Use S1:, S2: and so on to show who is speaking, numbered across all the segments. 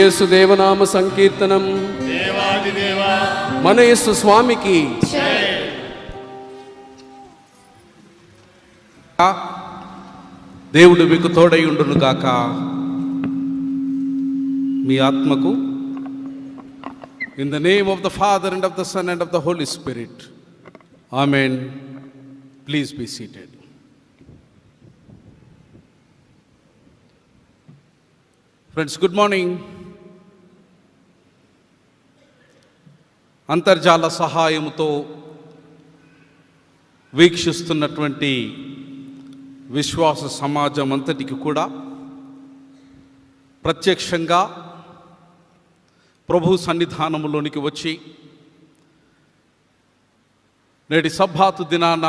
S1: యేసు దేవనామ సంకీర్తనం. మన యేసు స్వామికి దేవుడు మీకు తోడై ఉండును గాక. మీ ఆత్మకు. In the name of the Father and of the Son and of the Holy Spirit. Amen. Please be seated. Friends, good morning. అంతర్జాల సహాయంతో వీక్షిస్తున్నటువంటి విశ్వాస సమాజం అంతటికి కూడా ప్రత్యక్షంగా ప్రభు సన్నిధానములోనికి వచ్చి నేటి సబ్బాతు దినాన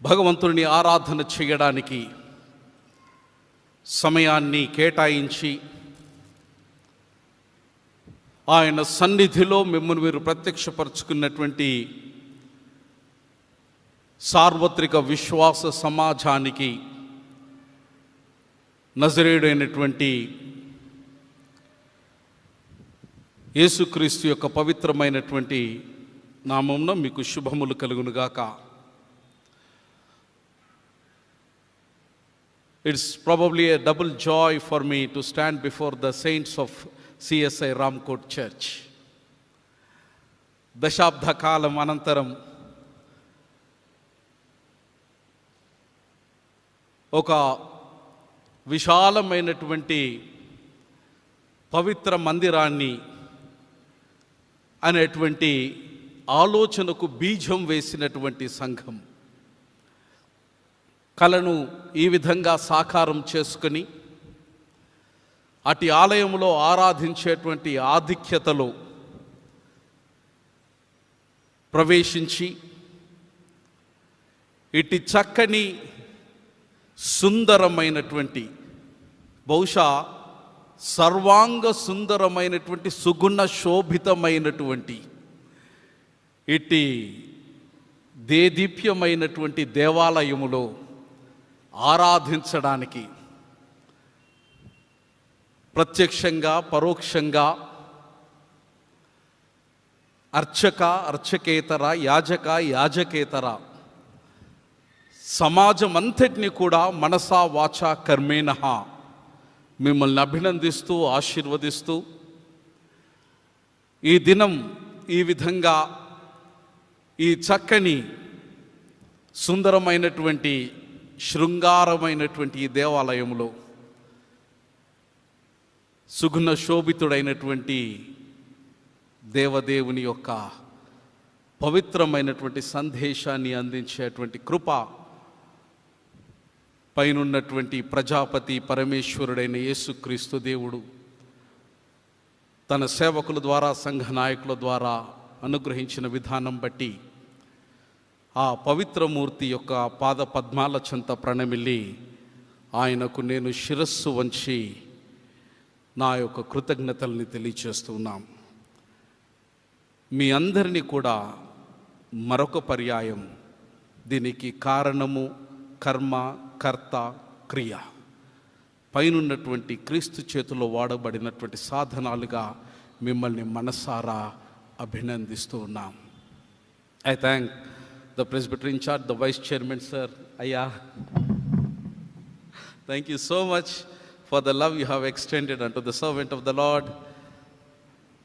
S1: భగవంతుని ఆరాధన చేయడానికి సమయాన్ని కేటాయించి ఆయన సన్నిధిలో మిమ్మల్ని మీరు ప్రత్యక్షపరుచుకున్నటువంటి సార్వత్రిక విశ్వాస సమాజానికి నజరేయుడైనటువంటి యేసుక్రీస్తు యొక్క పవిత్రమైనటువంటి నామమున మీకు శుభములు కలుగునుగాక. It's probably a double joy for me to stand before the saints of CSI Ramkot Church. దశాబ్ద కాలం అనంతరం ఒక విశాలమైనటువంటి పవిత్ర మందిరాన్ని అనేటువంటి ఆలోచనకు బీజం వేసినటువంటి సంఘం కలను ఈ విధంగా సాకారం చేసుకొని అటు ఆలయంలో ఆరాధించేటువంటి ఆధిక్యతలో ప్రవేశించి ఇటు చక్కని సుందరమైనటువంటి, బహుశా సర్వాంగ సుందరమైనటువంటి సుగుణ శోభితమైనటువంటి ఇటు దేదీప్యమైనటువంటి దేవాలయములో ఆరాధించడానికి ప్రత్యక్షంగా పరోక్షంగా అర్చకేతర యాజకేతర సమాజం అంతటిని కూడా మనసా వాచా కర్మేణః మిమ్మల్ని అభినందిస్తూ ఆశీర్వదిస్తూ ఈ దినం ఈ విధంగా ఈ చక్కని సుందరమైనటువంటి శృంగారమైనటువంటి ఈ దేవాలయంలో సుగుణ శోభితుడైనటువంటి దేవదేవుని యొక్క పవిత్రమైనటువంటి సందేశాన్ని అందించేటువంటి కృప పైనున్నటువంటి ప్రజాపతి పరమేశ్వరుడైన యేసుక్రీస్తు దేవుడు తన సేవకుల ద్వారా, సంఘ నాయకుల ద్వారా అనుగ్రహించిన విధానం బట్టి ఆ పవిత్రమూర్తి యొక్క పాద పద్మాల చెంత ప్రణమిల్లి ఆయనకు నేను శిరస్సు వంచి నా యొక్క కృతజ్ఞతల్ని తెలియచేస్తున్నాం. మీ అందరినీ కూడా మరొక పర్యాయం దీనికి కారణము, కర్మ, కర్త, క్రియ పైనున్నటువంటి క్రీస్తు చేతిలో వాడబడినటువంటి సాధనాలుగా మిమ్మల్ని మనసారా అభినందిస్తూ ఉన్నాం. I thank the Presbyterian Church, the Vice Chairman, sir, Ayya. Thank you so much for the love you have extended unto the servant of the Lord.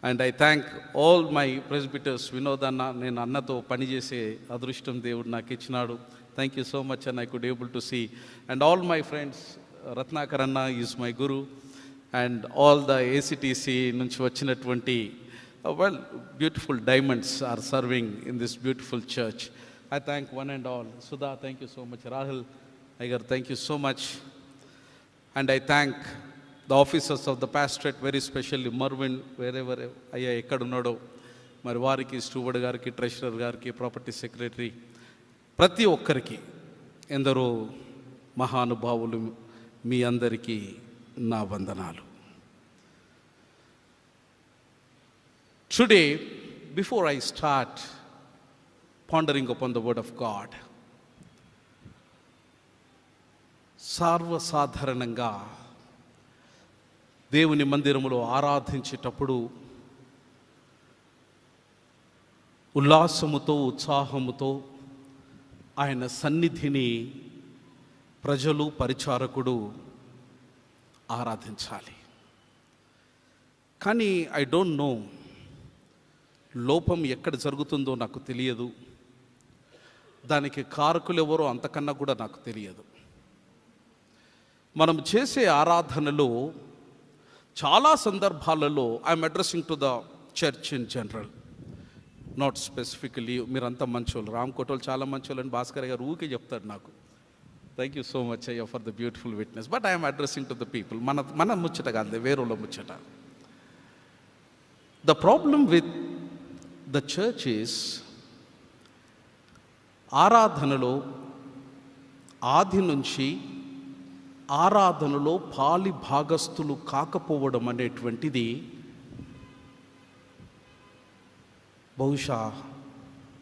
S1: And I thank all my presbyters. Vinodana, నేను అన్నతో పనిచేసే అదృష్టం దేవుడు నాకు ఇచ్చినాడు. Thank you so much, and I could able to see. And all my friends, Ratnakar Anna is my guru, and all the ACTC నుంచి వచ్చినటువంటి beautiful diamonds are serving in this beautiful church. I thank one and all. Sudha, thank you so much. Rahul Aigar, thank you so much. And I thank the officers of the pastorate, very specially Marvin, wherever ayya ekkadunado, మరి వారికి, steward గారికి, treasurer గారికి, property secretary, ప్రతి ఒక్కరికి, ఎందరో మహానుభావులు, మీ అందరికీ నా వందనాలు. Today, before I start pondering upon the word of God, సర్వసాధారణంగా దేవుని మందిరములో ఆరాధించేటప్పుడు ఉల్లాసముతో, ఉత్సాహముతో ఆయన సన్నిధిని ప్రజలు, పరిచారకుడు ఆరాధించాలి. కానీ ఐ డోంట్ నో, లోపం ఎక్కడ జరుగుతుందో నాకు తెలియదు. దానికి కారకులు ఎవరో అంతకన్నా కూడా నాకు తెలియదు. మనం చేసే ఆరాధనలో చాలా సందర్భాలలో I'm addressing to the church in general, not specifically. మీరంతా మంచోళ్ళు, రామ్ కోటోళ్ళు చాలా మంచోళ్ళు అని భాస్కర్ గారు ఊకే చెప్తాడు నాకు. థ్యాంక్ యూ సో మచ్ అయ్యా for the beautiful witness. But I'm addressing to the people. మన ముచ్చట కాదు, వేరేళ్ళ ముచ్చట. The problem with the church is, ఆరాధనలో ఆది నుంచి ఆరాధనలో పాలి భాగస్థులు కాకపోవడం అనేటువంటిది బహుశా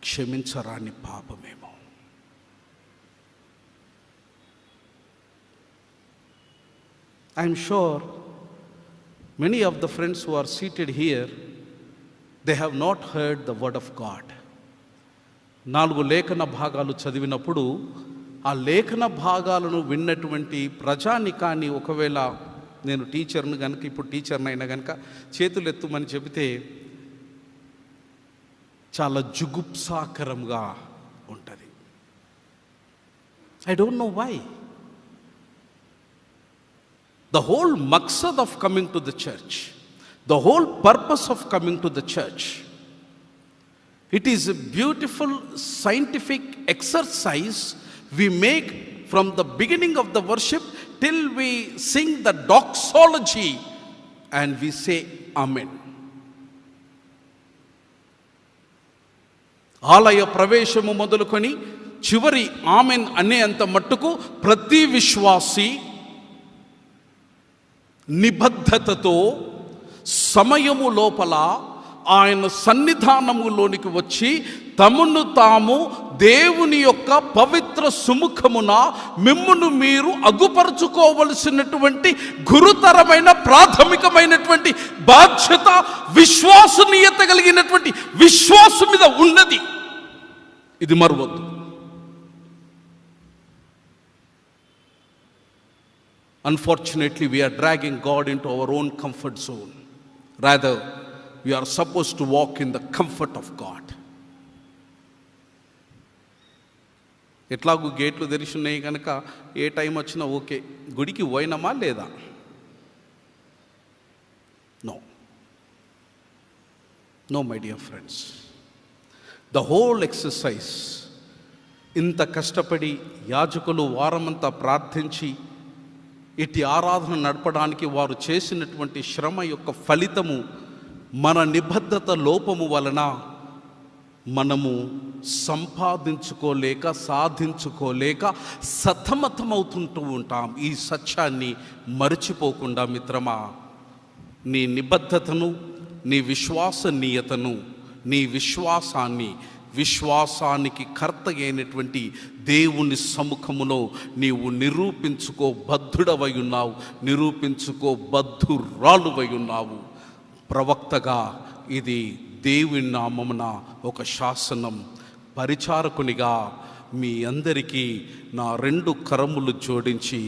S1: క్షమించరాని పాపమేమో. I'm sure many of the friends who are seated here, they have not heard the word of God. 4 లేఖన భాగాలు చదివినప్పుడు ఆ లేఖన భాగాలను విన్నటువంటి ప్రజానికాన్ని, ఒకవేళ నేను టీచర్ను కనుక, ఇప్పుడు టీచర్ని అయినా కనుక చేతులు ఎత్తుమని చెబితే చాలా జుగుప్సాకరంగా ఉంటుంది. I don't know why. The whole maqsad of coming to the church, the whole purpose of coming to the church, it is a beautiful scientific exercise we make from the beginning of the worship till we sing the doxology and we say amen. ఆలయ ప్రవేశము మొదలుకొని చివరి amen అనే అంత మట్టుకు ప్రతి విశ్వాసి నిబద్ధతతో సమయము లోపల ఆయన సన్నిధానములోనికి వచ్చి తమను తాము దేవుని యొక్క పవిత్ర సుముఖమున మిమ్మును మీరు అగుపరుచుకోవలసినటువంటి గురుతరమైన ప్రాథమికమైనటువంటి బాధ్యత, విశ్వసనీయత కలిగినటువంటి విశ్వాసం మీద ఉన్నది. ఇది మరువద్దు. Unfortunately, we are dragging God into our own comfort zone. Rather, we are supposed to walk in the comfort of God. ఎట్లాగూ గేట్లు తెరిచి ఉన్నాయి కనుక ఏ టైం వచ్చినా ఓకే, గుడికి పోయినామా లేదా? No my dear friends. The whole exercise, ఇంత కష్టపడి యాజకులు వారమంతా ప్రార్థించి ఇటు ఆరాధన నడపడానికి వారు చేసినటువంటి శ్రమ యొక్క ఫలితము మన నిబద్ధత లోపము వలన మనము సంపాదించుకోలేక, సాధించుకోలేక సతమతమవుతుంటూ ఉంటాం. ఈ సత్యాన్ని మరచిపోకుండా మిత్రమా, నీ నిబద్ధతను, నీ విశ్వసనీయతను, నీ విశ్వాసానికి కర్త అయినటువంటి దేవుని సముఖములో నీవు నిరూపించుకోబద్ధుడవై ఉన్నావు, నిరూపించుకోబద్ధురాలువై ఉన్నావు. ప్రవక్తగా ఇది దేవుని నామమున ఒక శాసనం. పరిచారకునిగా మీ అందరికీ నా 2 కరములు జోడించి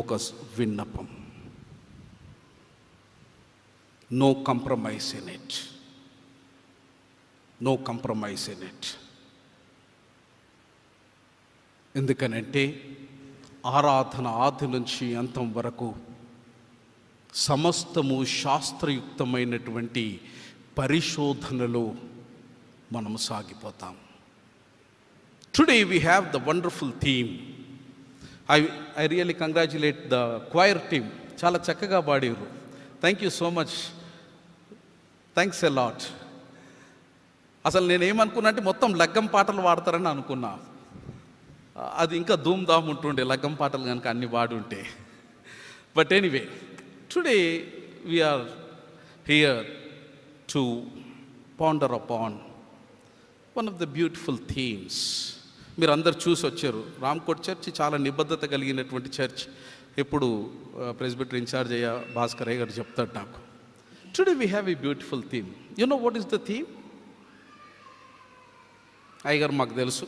S1: ఒక విన్నపం. No compromise in it. No compromise in it. ఎందుకనంటే ఆరాధన ఆది నుంచి అంతం వరకు సమస్తము శాస్త్రయుక్తమైనటువంటి పరిశోధనలో మనము సాగిపోతాం. Today we have the wonderful theme. I really congratulate the choir team. చాలా చక్కగా పాడారు. Thank you so much. Thanks a lot. అసలు నేనేమనుకున్నా అంటే మొత్తం లగ్గం పాటలు పాడతారని అనుకున్నా. అది ఇంకా ధూమ్ధామ్ ఉంటుండే లగ్గం పాటలు కనుక అన్ని పాడుంటే. But anyway, today we are here to ponder upon one of the beautiful themes. మీరు అందరు చూసి వచ్చారు. రామ్కోట్ చర్చ్ చాలా నిబద్ధత కలిగినటువంటి చర్చ్. ఎప్పుడు ప్రెసిడెంట్ ఇన్ఛార్జ్ అయ్యా భాస్కర్ అయ్య గారు చెప్తాడు నాకు, today we have a beautiful theme. You know what is the theme? అయ్యగారు మాకు తెలుసు,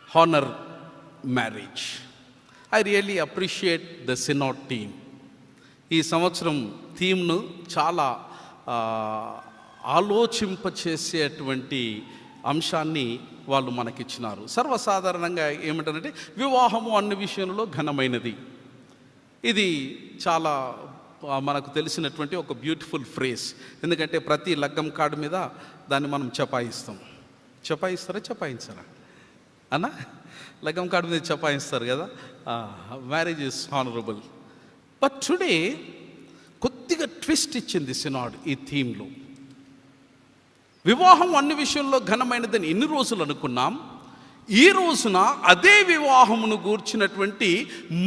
S1: honour marriage. I really appreciate the synod team. ఈ సంవత్సరం థీమ్ను చాలా ఆలోచింపచేసేటువంటి అంశాన్ని వాళ్ళు మనకిచ్చినారు. సర్వసాధారణంగా ఏమిటంటే వివాహము అన్ని విషయంలో ఘనమైనది. ఇది చాలా మనకు తెలిసినటువంటి ఒక బ్యూటిఫుల్ ఫ్రేజ్. ఎందుకంటే ప్రతి లగ్గం కార్డు మీద దాన్ని మనం చపాయిస్తాం. చపాయించరా అన్నా? లగ్గం కార్డు మీద చపాయిస్తారు కదా, marriage is honourable. But today కొద్దిగా ట్విస్ట్ ఇచ్చింది సినాడ్ ఈ థీమ్లో. వివాహం అన్ని విషయంలో ఘనమైనదని ఎన్ని రోజులు అనుకున్నాం, ఈ రోజున అదే వివాహమును గూర్చినటువంటి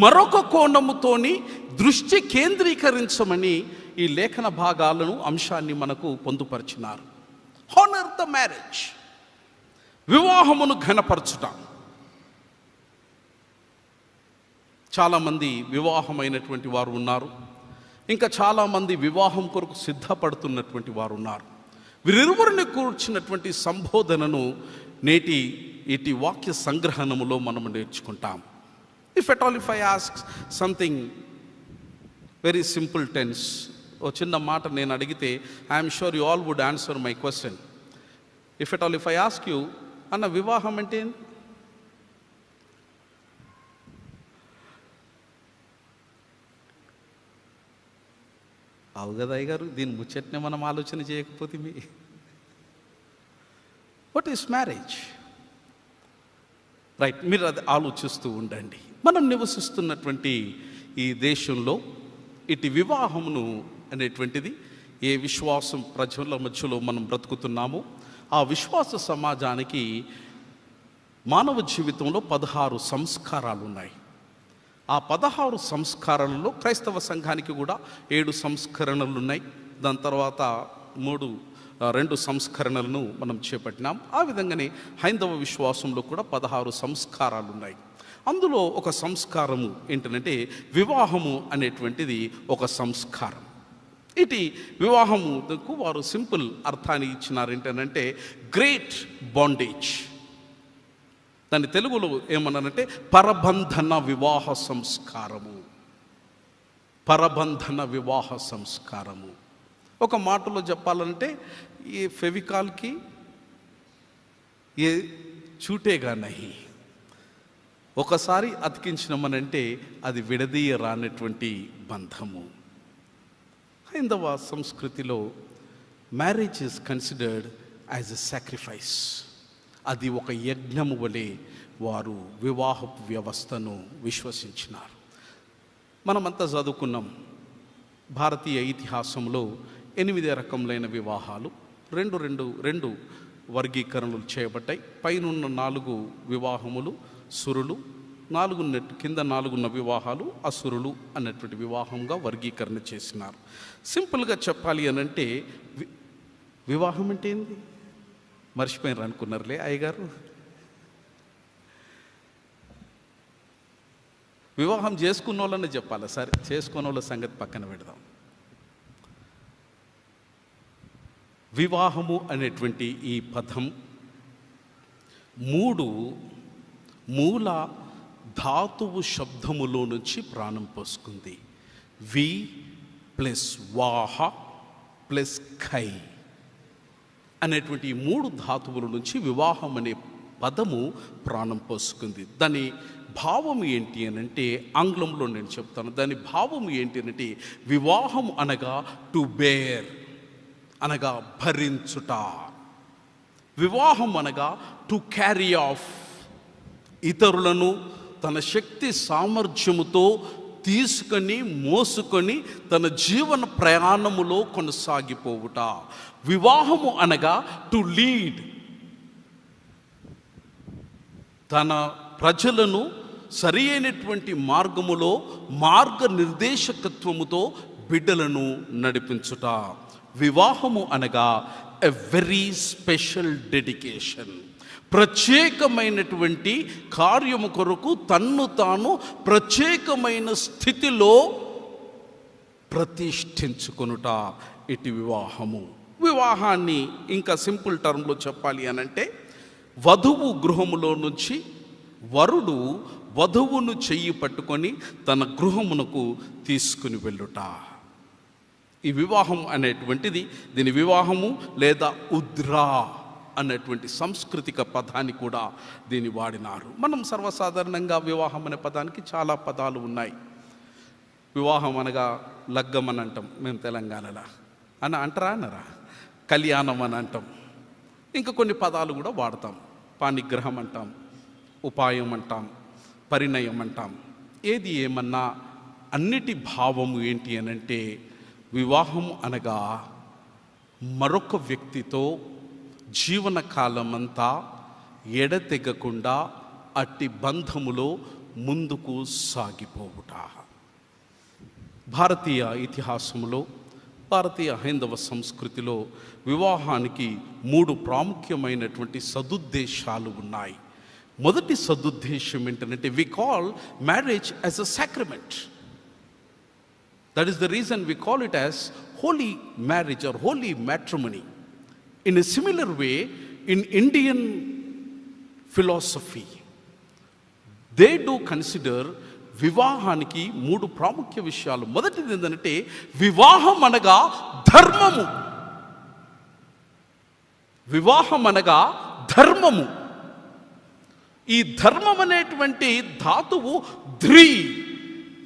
S1: మరొక కోణముతోని దృష్టి కేంద్రీకరించమని ఈ లేఖన భాగాలను అంశాన్ని మనకు పొందుపరిచినారు. హానర్ ద మ్యారేజ్, వివాహమును ఘనపరచుట. చాలామంది వివాహమైనటువంటి వారు ఉన్నారు, ఇంకా చాలామంది వివాహం కొరకు సిద్ధపడుతున్నటువంటి వారు ఉన్నారు. వీరిరువురిని కూర్చున్నటువంటి సంబోధనను నేటి వాక్య సంగ్రహణములో మనము నేర్చుకుంటాం. If I ask something very simple tense, ఓ చిన్న మాట నేను అడిగితే I'm sure you all would answer my question. If I ask you, అన్న వివాహం అంటే ఏంటి? అవు కదా అయ్యగారు, దీని ముచ్చట్నే మనం ఆలోచన చేయకపోతే వాట్ ఈస్ మ్యారేజ్? రైట్, మీరు అది ఆలోచిస్తూ ఉండండి. మనం నివసిస్తున్నటువంటి ఈ దేశంలో ఇటు వివాహమును అనేటువంటిది ఏ విశ్వాసం ప్రజల మధ్యలో మనం బ్రతుకుతున్నామో ఆ విశ్వాస సమాజానికి మానవ జీవితంలో 16 సంస్కారాలు ఉన్నాయి. ఆ 16 సంస్కారాలలో క్రైస్తవ సంఘానికి కూడా 7 సంస్కరణలు ఉన్నాయి. దాని తర్వాత 2 సంస్కరణలను మనం చేపట్టినాం. ఆ విధంగానే హైందవ విశ్వాసంలో కూడా 16 సంస్కారాలు ఉన్నాయి. అందులో ఒక సంస్కారము ఏంటంటే వివాహము అనేటువంటిది ఒక సంస్కారం. ఇటు వివాహముకు వారు సింపుల్ అర్థాన్ని ఇచ్చినారు. ఏంటంటే గ్రేట్ బాండేజ్. దాని తెలుగులో ఏమన్నారంటే పరబంధన వివాహ సంస్కారము. పరబంధన వివాహ సంస్కారము. ఒక మాటలో చెప్పాలంటే ఈ ఫెవికాల్కి ఏ చూటేగా నహి, ఒకసారి అతికించినామనంటే అది విడదీయరానటువంటి బంధము. హైందవ సంస్కృతిలో marriage is considered as a sacrifice. అది ఒక యజ్ఞము వలె వారు వివాహపు వ్యవస్థను విశ్వసించినారు. మనమంతా చదువుకున్నాం, భారతీయ ఇతిహాసంలో 8 రకములైన వివాహాలు రెండు వర్గీకరణలు చేయబడ్డాయి. పైనున్న 4 వివాహములు సురులు, 4 కింద 4 వివాహాలు అసురులు అన్నటువంటి వివాహంగా వర్గీకరణ చేసినారు. సింపుల్గా చెప్పాలి అనంటే వివాహం అంటే ఏంది మర్చిపోయినారు అనుకున్నారులే అయ్యగారు. వివాహం చేసుకున్న వాళ్ళని చెప్పాలి. సరే, చేసుకున్న వాళ్ళ సంగతి పక్కన పెడదాం. వివాహము అనేటువంటి ఈ పదం 3 మూల ధాతువు శబ్దములో నుంచి ప్రాణం పోసుకుంది. వి ప్లస్ వాహ ప్లస్ ఖై అనేటువంటి 3 ధాతువుల నుంచి వివాహం అనే పదము ప్రాణం పోసుకుంది. దాని భావం ఏంటి అనంటే, ఆంగ్లంలో నేను చెప్తాను, దాని భావం ఏంటి అనంటే వివాహం అనగా టు బేర్, అనగా భరించుట. వివాహం అనగా టు క్యారీ ఆఫ్, ఇతరులను తన శక్తి సామర్థ్యముతో తీసుకొని మోసుకొని తన జీవన ప్రయాణములో కొనసాగిపోవుట. వివాహము అనగా టు లీడ్, తన ప్రజలను సరి అయినటువంటి మార్గములో మార్గనిర్దేశకత్వముతో బిడ్డలను నడిపించుట. వివాహము అనగా ఎ వెరీ స్పెషల్ డెడికేషన్. ప్రత్యేకమైనటువంటి కార్యము కొరకు తన్ను తాను ప్రత్యేకమైన స్థితిలో ప్రతిష్ఠించుకొనుట ఇటు వివాహము. వివాహాన్ని ఇంకా సింపుల్ టర్మ్లో చెప్పాలి అనంటే, వధువు గృహములో నుంచి వరుడు వధువును చెయ్యి పట్టుకొని తన గృహమునకు తీసుకుని వెళ్ళుట. ఈ వివాహం అనేటువంటిది, దీని వివాహము లేదా ఉద్రా అనేటువంటి సాంస్కృతిక పదాన్ని కూడా దీన్ని వాడినారు. మనం సర్వసాధారణంగా వివాహం అనే పదానికి చాలా పదాలు ఉన్నాయి. వివాహం అనగా లగ్గం అని అంటాం మేము తెలంగాణలో, అనరా కళ్యాణం అని అంటాం. ఇంకా కొన్ని పదాలు కూడా వాడతాం. పాణిగ్రహం అంటాం, ఉపాయం అంటాం, పరిణయం అంటాం. ఏది ఏమన్నా అన్నిటి భావము ఏంటి అనంటే, వివాహం అనగా మరొక వ్యక్తితో జీవనకాలమంతా ఎడతెగకుండా అట్టి బంధములో ముందుకు సాగిపోవుట. భారతీయ ఇతిహాసంలో, భారతీయ హైందవ సంస్కృతిలో వివాహానికి 3 ప్రాముఖ్యమైనటువంటి సదుద్దేశాలు ఉన్నాయి. మొదటి సదుద్దేశం ఏంటంటే, we call marriage as a sacrament. That is the reason we call it as holy marriage or holy matrimony. In a similar way, in Indian philosophy, they do consider వివాహానికి 3 ప్రాముఖ్య విషయాలు. మొదటిది ఏంటంటే, వివాహం అనగా ధర్మము. వివాహం అనగా ధర్మము. ఈ ధర్మం అనేటువంటి ధాతువు ధ్రీ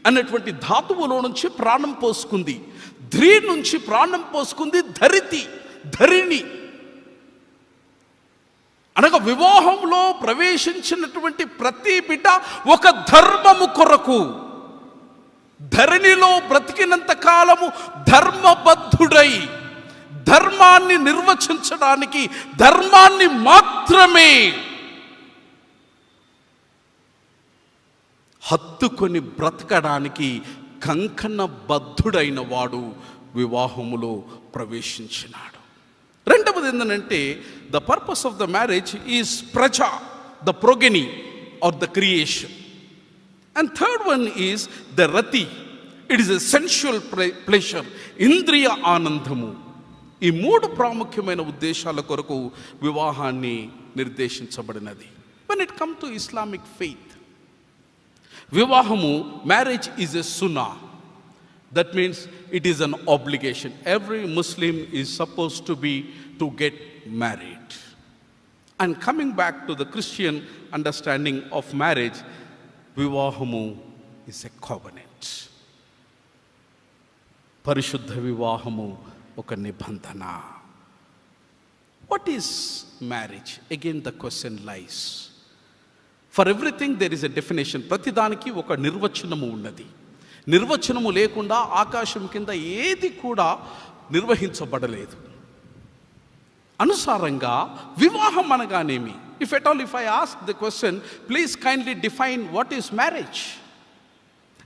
S1: అనేటువంటి ధాతువులో నుంచి ప్రాణం పోసుకుంది. ధ్రీ నుంచి ప్రాణం పోసుకుంది ధరిణి. అనగా వివాహంలో ప్రవేశించినటువంటి ప్రతి బిడ్డ ఒక ధర్మము కొరకు, ధరణిలో బ్రతికినంత కాలము ధర్మబద్ధుడై ధర్మాన్ని నిర్వచించడానికి, ధర్మాన్ని మాత్రమే హత్తుకొని బ్రతకడానికి కంకణబద్ధుడైన వాడు వివాహములో ప్రవేశించినాడు. రెండవది ఏంటంటే, the purpose of the marriage is ప్రజ, the progeny or the creation. And third one is the రతి, it is a sensual pleasure, ఇంద్రియ ఆనందము. ఈ 3 ప్రాముఖ్యమైన ఉద్దేశాల కొరకు వివాహాన్ని నిర్దేశించబడినది. when it comes to Islamic faith, వివాహము, మ్యారేజ్ ఈజ్ ఎ సున్నా. That means it is an obligation. Every Muslim is supposed to get married. And coming back to the Christian understanding of marriage, vivahamu is a covenant. Parishuddha vivahamu oka nibandhana. What is marriage? Again the question lies. For everything there is a definition. ప్రతిదానికి ఒక నిర్వచనము ఉన్నది. నిర్వచనము లేకుండా ఆకాశం కింద ఏది కూడా నిర్వహించబడలేదు. అనుసారంగా వివాహం అనగానేమి? If I ask the question, please kindly define what is marriage.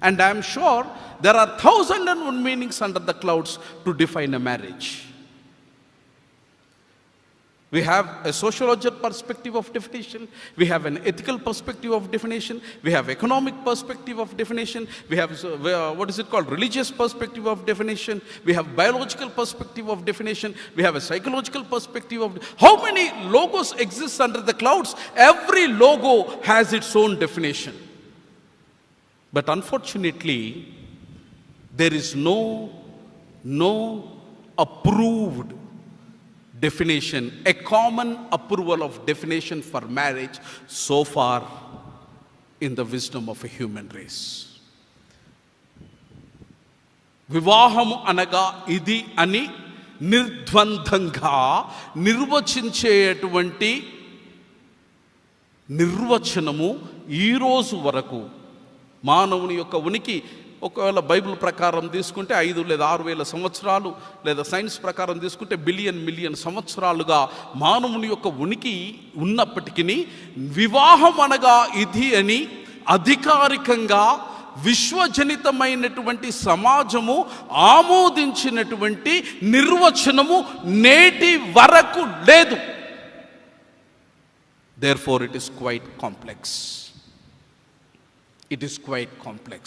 S1: And I am sure there are 1,001 meanings under the clouds to define a marriage. We have a sociological perspective of definition, we have an ethical perspective of definition, we have economic perspective of definition, we have religious perspective of definition, we have biological perspective of definition, we have a psychological perspective of how many logos exist under the clouds? Every logo has its own definition. But unfortunately, there is no approved definition, a common approval of definition for marriage so far in the wisdom of a human race. వివాహము అనగా ఇది అని నిర్ద్వందంగా నిర్వచించేటువంటి నిర్వచనము ఈరోజు వరకు మానవుని యొక్క ఉనికి, ఒకవేళ బైబిల్ ప్రకారం తీసుకుంటే 5 లేదా 6 వేల సంవత్సరాలు, లేదా సైన్స్ ప్రకారం తీసుకుంటే మిలియన్ సంవత్సరాలుగా మానవుని యొక్క ఉనికి ఉన్నప్పటికీ వివాహం అనగా ఇది అని అధికారికంగా విశ్వజనితమైనటువంటి సమాజము ఆమోదించినటువంటి నిర్వచనము నేటి వరకు లేదు. Therefore, it is quite complex. It is quite complex.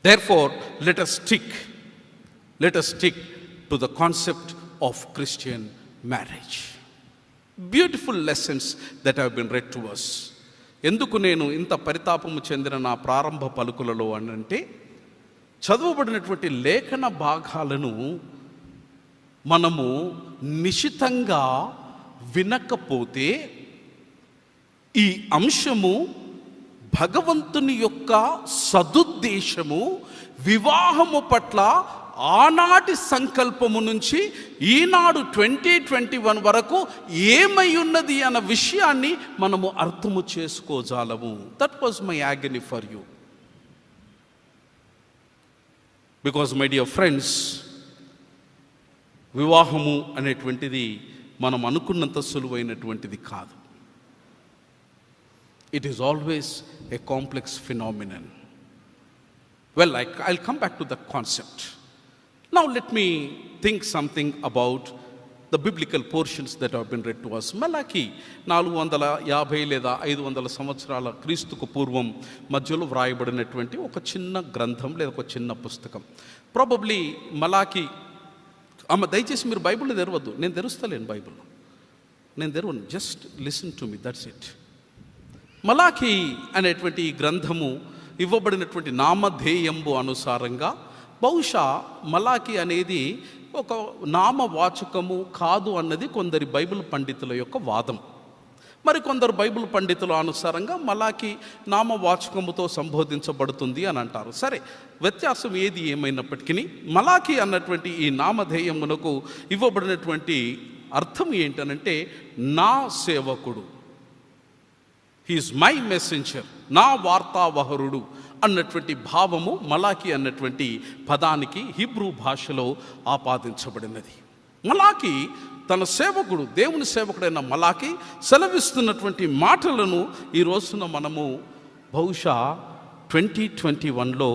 S1: Therefore, let us stick to the concept of Christian marriage. Beautiful lessons that have been read to us. ఎందుకు నేను ఇంత పరితాపము చెందిన నా ప్రారంభ పలుకులలో అంటే, చదువబడినటువంటి లేఖన భాగాలను మనము నిశితంగా వినకపోతే ఈ అంశము భగవంతుని యొక్క సదుద్దేశము వివాహము పట్ల ఆనాటి సంకల్పము నుంచి ఈనాడు 2021 వరకు ఏమై ఉన్నది అన్న విషయాన్ని మనము అర్థము చేసుకోజాలము. That was my agony for you. Because my dear friends, వివాహము అనేటువంటిది మనం అనుకున్నంత సులువైనటువంటిది కాదు. It is always a complex phenomenon. Well, I'll come back to the concept. Now let me think something about the biblical portions that have been read to us. మలాకి 450 లేదా 500 సంవత్సరాల క్రీస్తుకు పూర్వం మధ్యలో వ్రాయబడినటువంటి ఒక చిన్న గ్రంథం లేదా ఒక చిన్న పుస్తకం. ప్రాబబ్లీ మలాకి, దయచేసి మీరు బైబిల్ తెరవద్దు, నేను తెరుస్తలేను బైబిల్, నేను తెరవను, just listen to me, that's it. మలాకి అనేటువంటి ఈ గ్రంథము ఇవ్వబడినటువంటి నామధేయంబు అనుసారంగా బహుశా మలాకి అనేది ఒక నామవాచకము కాదు అన్నది కొందరి బైబిల్ పండితుల యొక్క వాదం. మరి కొందరు బైబిల్ పండితుల అనుసారంగా మలాకి నామవాచకముతో సంబోధించబడుతుంది అని అంటారు. సరే, వ్యత్యాసం ఏది ఏమైనప్పటికీ మలాకి అన్నటువంటి ఈ నామధేయమునకు ఇవ్వబడినటువంటి అర్థం ఏంటనంటే, నా సేవకుడు, హీఈస్ మై మెసెంజర్, నా వార్తావహరుడు అన్నటువంటి భావము మలాకి అన్నటువంటి పదానికి హీబ్రూ భాషలో ఆపాదించబడినది. మలాకి తన సేవకుడు, దేవుని సేవకుడైన మలాకి సెలవిస్తున్నటువంటి మాటలను ఈ రోజున మనము బహుశా 2021లో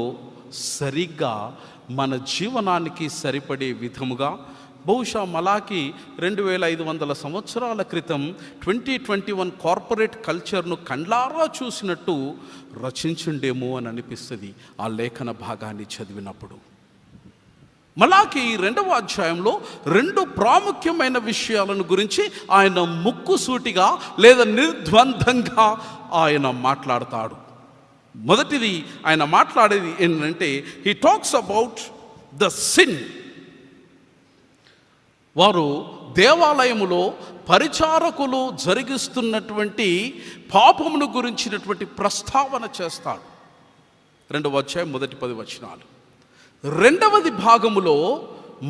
S1: సరిగ్గా మన జీవనానికి సరిపడే విధముగా, బహుశా మలాకి 2500 సంవత్సరాల క్రితం 2021 కార్పొరేట్ కల్చర్ను కండ్లారా చూసినట్టు రచించుండేమో అని అనిపిస్తుంది ఆ లేఖన భాగాన్ని చదివినప్పుడు. మలాకి 2వ అధ్యాయంలో 2 ప్రాముఖ్యమైన విషయాలను గురించి ఆయన ముక్కుసూటిగా లేదా నిర్ద్వందంగా ఆయన మాట్లాడతాడు. మొదటిది ఆయన మాట్లాడేది ఏంటంటే, he talks about the sin. వారు దేవాలయములో పరిచారకులు జరిగిస్తున్నటువంటి పాపమును గురించినటువంటి ప్రస్తావన చేస్తాడు. 2వ అధ్యాయం మొదటి 10 వచనాలు. 2వది భాగములో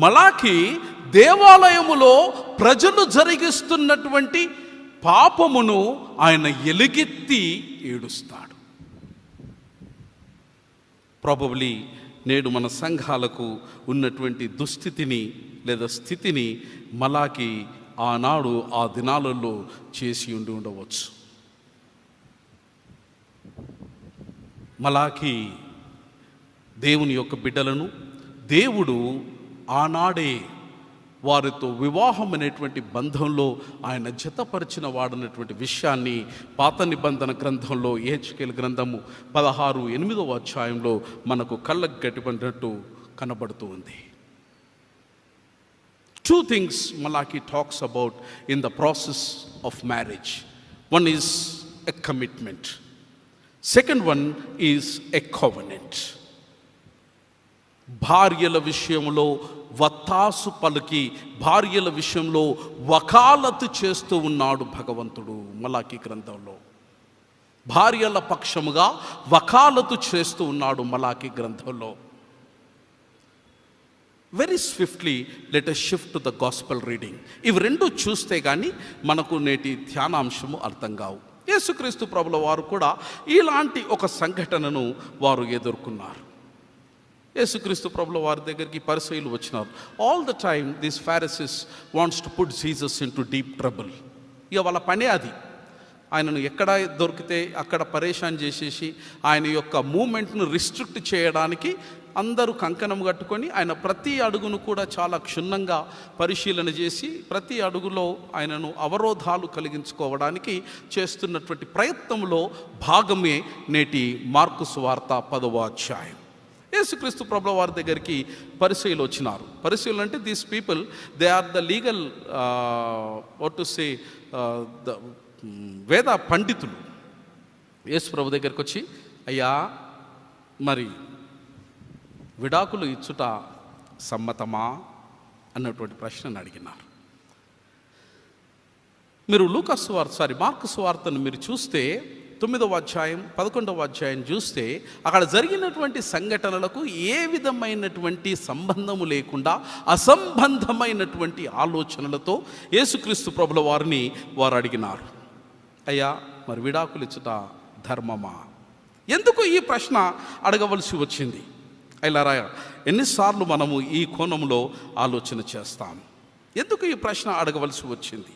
S1: మలాకి దేవాలయములో ప్రజలు జరిగిస్తున్నటువంటి పాపమును ఆయన ఎలుగెత్తి ఏడుస్తాడు. ప్రాబబ్లీ నేడు మన సంఘాలకు ఉన్నటువంటి దుస్థితిని లేదా స్థితిని మలాకి ఆనాడు ఆ దినాలలో చేసి ఉండవచ్చు. మలాకి దేవుని యొక్క బిడ్డలను దేవుడు ఆనాడే వారితో వివాహం అనేటువంటి బంధంలో ఆయన జతపరిచిన వాడనటువంటి విషయాన్ని పాత నిబంధన గ్రంథంలో యెహెజ్కేలు గ్రంథము 16:8 అధ్యాయంలో మనకు కళ్ళకు గట్టిపడినట్టు కనబడుతూ ఉంది. 2 things Malachi talks about in the process of marriage. One is a commitment. Second one is a covenant. భార్యల విషయంలో వత్తాసు పలికి భార్యల విషయంలో వకాలతు చేస్తూ ఉన్నాడు భగవంతుడు. మలాకి గ్రంథంలో భార్యల పక్షముగా వకాలతు చేస్తూ ఉన్నాడు మలాకి గ్రంథంలో. Very swiftly let us shift to the gospel reading. ఇవి 2 చూస్తే కానీ మనకు నేటి ధ్యానాంశము అర్థం కావు. యేసుక్రీస్తు ప్రభుల వారు కూడా ఇలాంటి ఒక సంఘటనను వారు ఎదుర్కొన్నారు. యేసుక్రీస్తు ప్రభుల వారి దగ్గరికి పరిసయ్యులు వచ్చినారు. All the time this Pharisees wants to put Jesus in to deep trouble. ఇక వాళ్ళ పనే అది. ఆయనను ఎక్కడ దొరికితే అక్కడ పరేషాన్ చేసేసి ఆయన యొక్క మూమెంట్ను రిస్ట్రిక్ట్ చేయడానికి అందరూ కంకణం కట్టుకొని ఆయన ప్రతి అడుగును కూడా చాలా క్షుణ్ణంగా పరిశీలన చేసి ప్రతి అడుగులో ఆయనను అవరోధాలు కలిగించుకోవడానికి చేస్తున్నటువంటి ప్రయత్నంలో భాగమే నేటి మార్కు సువార్త 10వ అధ్యాయం. యేసుక్రీస్తు ప్రభుల వారి దగ్గరికి పరిసయ్యులు వచ్చినారు. పరిసయ్యులు అంటే these people, they are the legal what to say వేద పండితులు. యేసు ప్రభు దగ్గరికి వచ్చి, అయ్యా మరి విడాకులు ఇచ్చుట సమ్మతమా అన్నటువంటి ప్రశ్నను అడిగినారు. మీరు మార్కు సువార్తను మీరు చూస్తే 9వ అధ్యాయం 11వ అధ్యాయం చూస్తే అక్కడ జరిగినటువంటి సంఘటనలకు ఏ విధమైనటువంటి సంబంధము లేకుండా అసంబంధమైనటువంటి ఆలోచనలతో యేసుక్రీస్తు ప్రభుల వారిని వారు అడిగినారు, అయ్యా మరి విడాకులు ఇచ్చుట ధర్మమా? ఎందుకు ఈ ప్రశ్న అడగవలసి వచ్చింది? అయిలారా, ఎన్నిసార్లు మనము ఈ కోణంలో ఆలోచన చేస్తాం? ఎందుకు ఈ ప్రశ్న అడగవలసి వచ్చింది?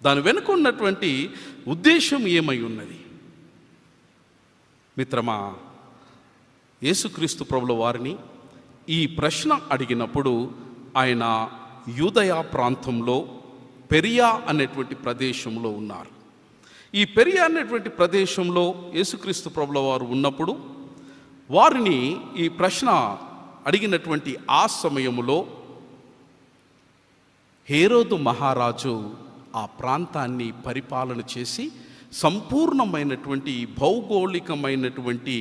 S1: దాని వెనుక ఉన్నటువంటి ఉద్దేశం ఏమై ఉన్నది? మిత్రమా, యేసుక్రీస్తు ప్రభుల వారిని ఈ ప్రశ్న అడిగినప్పుడు ఆయన యూదయ ప్రాంతంలో పెరియా అనేటువంటి ప్రదేశంలో ఉన్నారు. ఈ పెరియా అనేటువంటి ప్రదేశంలో యేసుక్రీస్తు ప్రభుల వారు ఉన్నప్పుడు వారిని ఈ ప్రశ్న అడిగినటువంటి ఆ సమయములో హేరోదు మహారాజు ఆ ప్రాంతాన్ని పరిపాలన చేసి సంపూర్ణమైనటువంటి భౌగోళికమైనటువంటి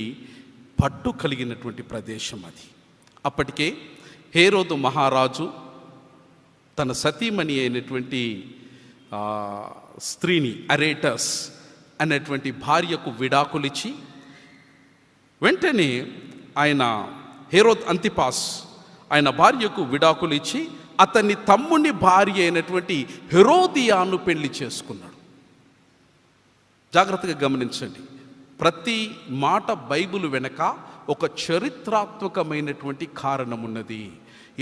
S1: పట్టు కలిగినటువంటి ప్రదేశం అది. అప్పటికే హేరోదు మహారాజు తన సతీమణి అయినటువంటి స్త్రీని అరేటస్ అనేటువంటి భార్యకు విడాకులిచ్చి వెంటనే ఆయన హేరోద్ అంతిపాస్ ఆయన భార్యకు విడాకులు ఇచ్చి అతని తమ్ముని భార్య అయినటువంటి హెరోదియాను పెళ్లి చేసుకున్నాడు. జాగ్రత్తగా గమనించండి, ప్రతి మాట బైబిల్ వెనక ఒక చరిత్రాత్మకమైనటువంటి కారణం ఉన్నది.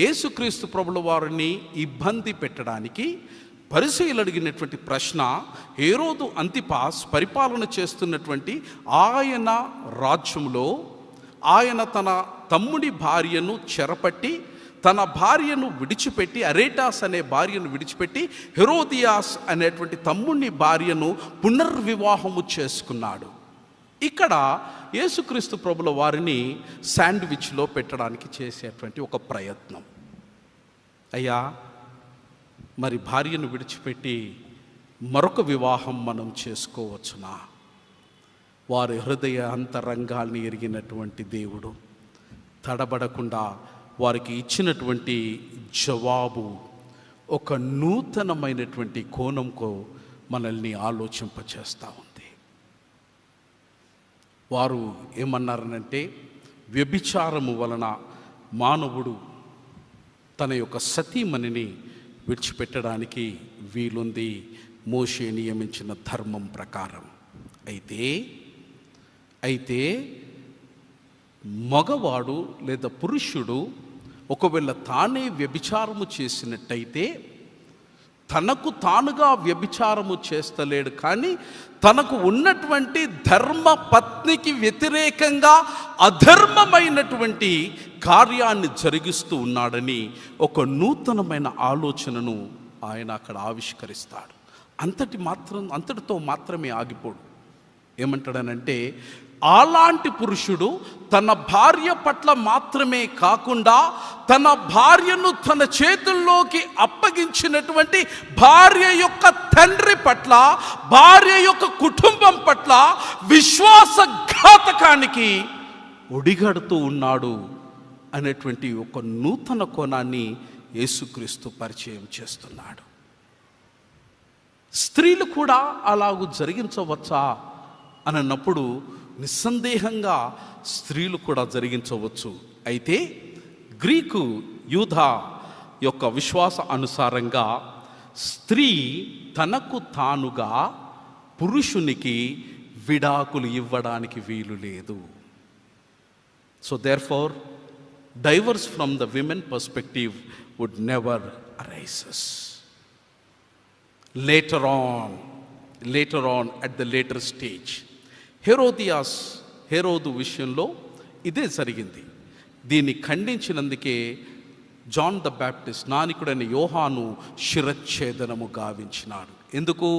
S1: యేసుక్రీస్తు ప్రభుల వారిని ఇబ్బంది పెట్టడానికి పరిసయ్యులు అడిగినటువంటి ప్రశ్న, హేరోదు అంతిపాస్ పరిపాలన చేస్తున్నటువంటి ఆయన రాజ్యంలో ఆయన తన తమ్ముడి భార్యను చెరపట్టి తన భార్యను విడిచిపెట్టి, అరేటాస్ అనే భార్యను విడిచిపెట్టి హెరోదియాస్ అనేటువంటి తమ్ముని భార్యను పునర్వివాహము చేసుకున్నాడు. ఇక్కడ యేసుక్రీస్తు ప్రభుల వారిని శాండ్విచ్లో పెట్టడానికి చేసేటువంటి ఒక ప్రయత్నం. అయ్యా మరి భార్యను విడిచిపెట్టి మరొక వివాహం మనం చేసుకోవచ్చునా? వారి హృదయ అంతరంగాల్ని ఎరిగినటువంటి దేవుడు తడబడకుండా వారికి ఇచ్చినటువంటి జవాబు ఒక నూతనమైనటువంటి కోణంకు మనల్ని ఆలోచింపచేస్తూ ఉంది. వారు ఏమన్నారనంటే, వ్యభిచారము వలన మానవుడు తన యొక్క సతీమణిని విడిచిపెట్టడానికి వీలుంది మోషే నియమించిన ధర్మం ప్రకారం. అయితే మగవాడు లేదా పురుషుడు ఒకవేళ తానే వ్యభిచారము చేసినట్టయితే తనకు తానుగా వ్యభిచారము చేస్తలేడు, కానీ తనకు ఉన్నటువంటి ధర్మ పత్నికి వ్యతిరేకంగా అధర్మమైనటువంటి కార్యాన్ని జరిగిస్తూ ఉన్నాడని ఒక నూతనమైన ఆలోచనను ఆయన అక్కడ ఆవిష్కరిస్తాడు. అంతటితో మాత్రమే ఆగిపోడు. ఏమంటాడనంటే, అలాంటి పురుషుడు తన భార్య పట్ల మాత్రమే కాకుండా తన భార్యను తన చేతుల్లోకి అప్పగించినటువంటి భార్య యొక్క తండ్రి పట్ల, భార్య యొక్క కుటుంబం పట్ల విశ్వాసఘాతకానికి ఒడిగడుతూ ఉన్నాడు అనేటువంటి ఒక నూతన కోణాన్ని యేసుక్రీస్తు పరిచయం చేస్తున్నాడు. స్త్రీలు కూడా అలాగూ జరిగించవచ్చా అని అన్నప్పుడు నిస్సందేహంగా స్త్రీలు కూడా జరిగించవచ్చు. అయితే గ్రీకు యూద యొక్క విశ్వాస అనుసారంగా స్త్రీ తనకు తానుగా పురుషునికి విడాకులు ఇవ్వడానికి వీలు లేదు. So therefore divorce from the women perspective would never arises. Later on later on at the later stage. హెరోదు విషయంలో ఇదే జరిగింది. దీన్ని ఖండించినందుకే జాన్ ద బ్యాప్టిస్ట్, నానికుడైన యోహాను శిరచ్ఛేదనము గావించినాడు. ఎందుకు?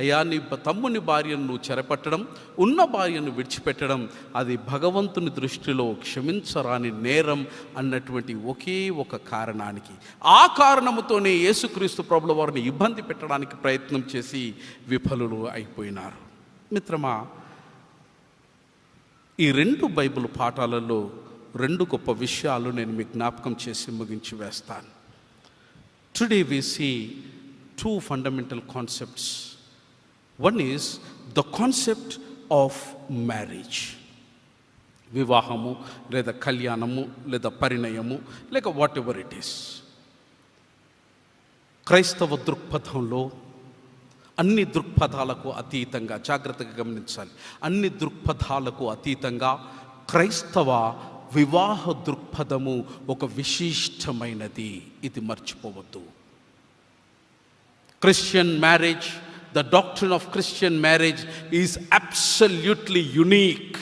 S1: అయ్యా, నీ తమ్ముని భార్యను నువ్వు చెరపట్టడం, ఉన్న భార్యను విడిచిపెట్టడం అది భగవంతుని దృష్టిలో క్షమించరాని నేరం అన్నటువంటి ఒకే ఒక కారణానికి, ఆ కారణముతోనే యేసుక్రీస్తు ప్రభుల వారిని ఇబ్బంది పెట్టడానికి ప్రయత్నం చేసి విఫలులు అయిపోయినారు. మిత్రమా, ఈ 2 బైబిల్ పాఠాలలో 2 గొప్ప విషయాలు నేను మీకు జ్ఞాపకం చేసి ముగించి వేస్తాను. Today we see 2 fundamental concepts. One is the concept of marriage. వివాహము లేదా కళ్యాణము లేదా పరిణయము లేక వాట్ ఎవర్ ఇట్ ఈస్. క్రైస్తవ దృక్పథంలో అన్ని దృక్పథాలకు అతీతంగా, జాగ్రత్తగా గమనించాలి, అన్ని దృక్పథాలకు అతీతంగా క్రైస్తవ వివాహ దృక్పథము ఒక విశిష్టమైనది. ఇది మర్చిపోవద్దు. Christian marriage, the doctrine of Christian marriage is absolutely unique.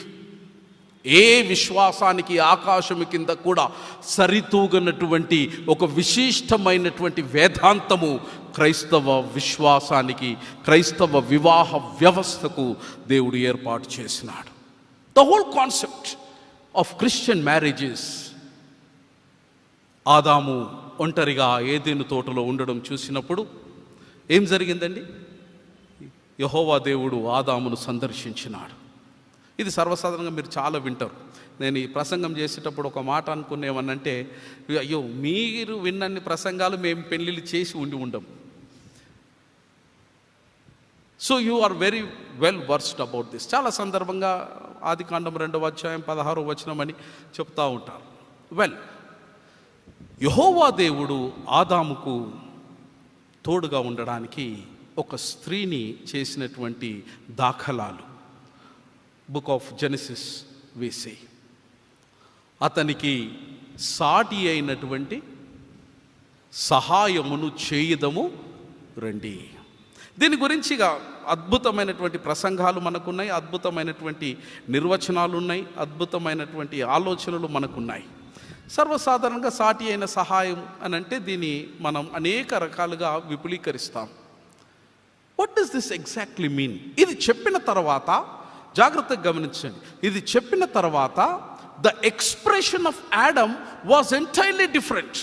S1: ఏ విశ్వాసానికి ఆకాశము కింద కూడా సరితూగనటువంటి ఒక విశిష్టమైనటువంటి వేదాంతము క్రైస్తవ విశ్వాసానికి, క్రైస్తవ వివాహ వ్యవస్థకు దేవుడు ఏర్పాటు చేసినాడు. The whole concept of Christian marriages, ఆదాము ఒంటరిగా ఏదెను తోటలో ఉండడం చూసినప్పుడు ఏం జరిగిందండి? యెహోవా దేవుడు ఆదామును సందర్శించినాడు. ఇది సర్వసాధారణంగా మీరు చాలా వింటారు. నేను ఈ ప్రసంగం చేసేటప్పుడు ఒక మాట అనుకునేమనంటే, అయ్యో, మీరు విన్నన్ని ప్రసంగాలు మేము పెళ్ళిళ్ళు చేసి ఉండం. So you are very well versed about this. చాలా సందర్భంగా ఆదికాండం 2వ అధ్యాయం 16వ వచనం అని చెప్తూ ఉంటారు. వెల్, యెహోవా దేవుడు ఆదాముకు తోడుగా ఉండడానికి ఒక స్త్రీని చేసినటువంటి దాఖలాలు బుక్ ఆఫ్ జెనసిస్ వేసే, అతనికి సాటి అయినటువంటి సహాయమును చేయదము రండి. దీని గురించిగా అద్భుతమైనటువంటి ప్రసంగాలు మనకున్నాయి, అద్భుతమైనటువంటి నిర్వచనాలు ఉన్నాయి, అద్భుతమైనటువంటి ఆలోచనలు మనకున్నాయి. సర్వసాధారణంగా సాటి అయిన సహాయం అని అంటే దీన్ని మనం అనేక రకాలుగా విపులీకరిస్తాం. What does this exactly mean? ఇది చెప్పిన తర్వాత జాగ్రత్తగా గమనించండి. ఇది చెప్పిన తర్వాత the expression of Adam was entirely different.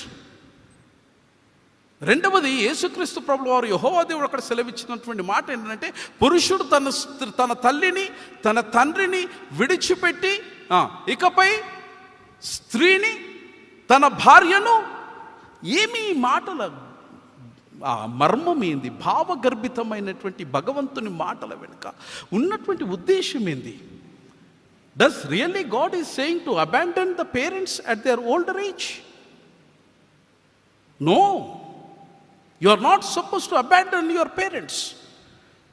S1: రెండవది, యేసుక్రీస్తు ప్రభువు వారు యెహోవా దేవుడు అక్కడ సెలవిచ్చినటువంటి మాట ఏంటంటే, పురుషుడు తన తల్లిని తన తండ్రిని విడిచిపెట్టి ఇకపై స్త్రీని తన భార్యను. ఏమి మాటల మర్మం ఏంది? భావగర్భితమైనటువంటి భగవంతుని మాటల వెనుక ఉన్నటువంటి ఉద్దేశం ఏంది? Does really God is saying to abandon the parents at their older age? No, you are not supposed to abandon your parents.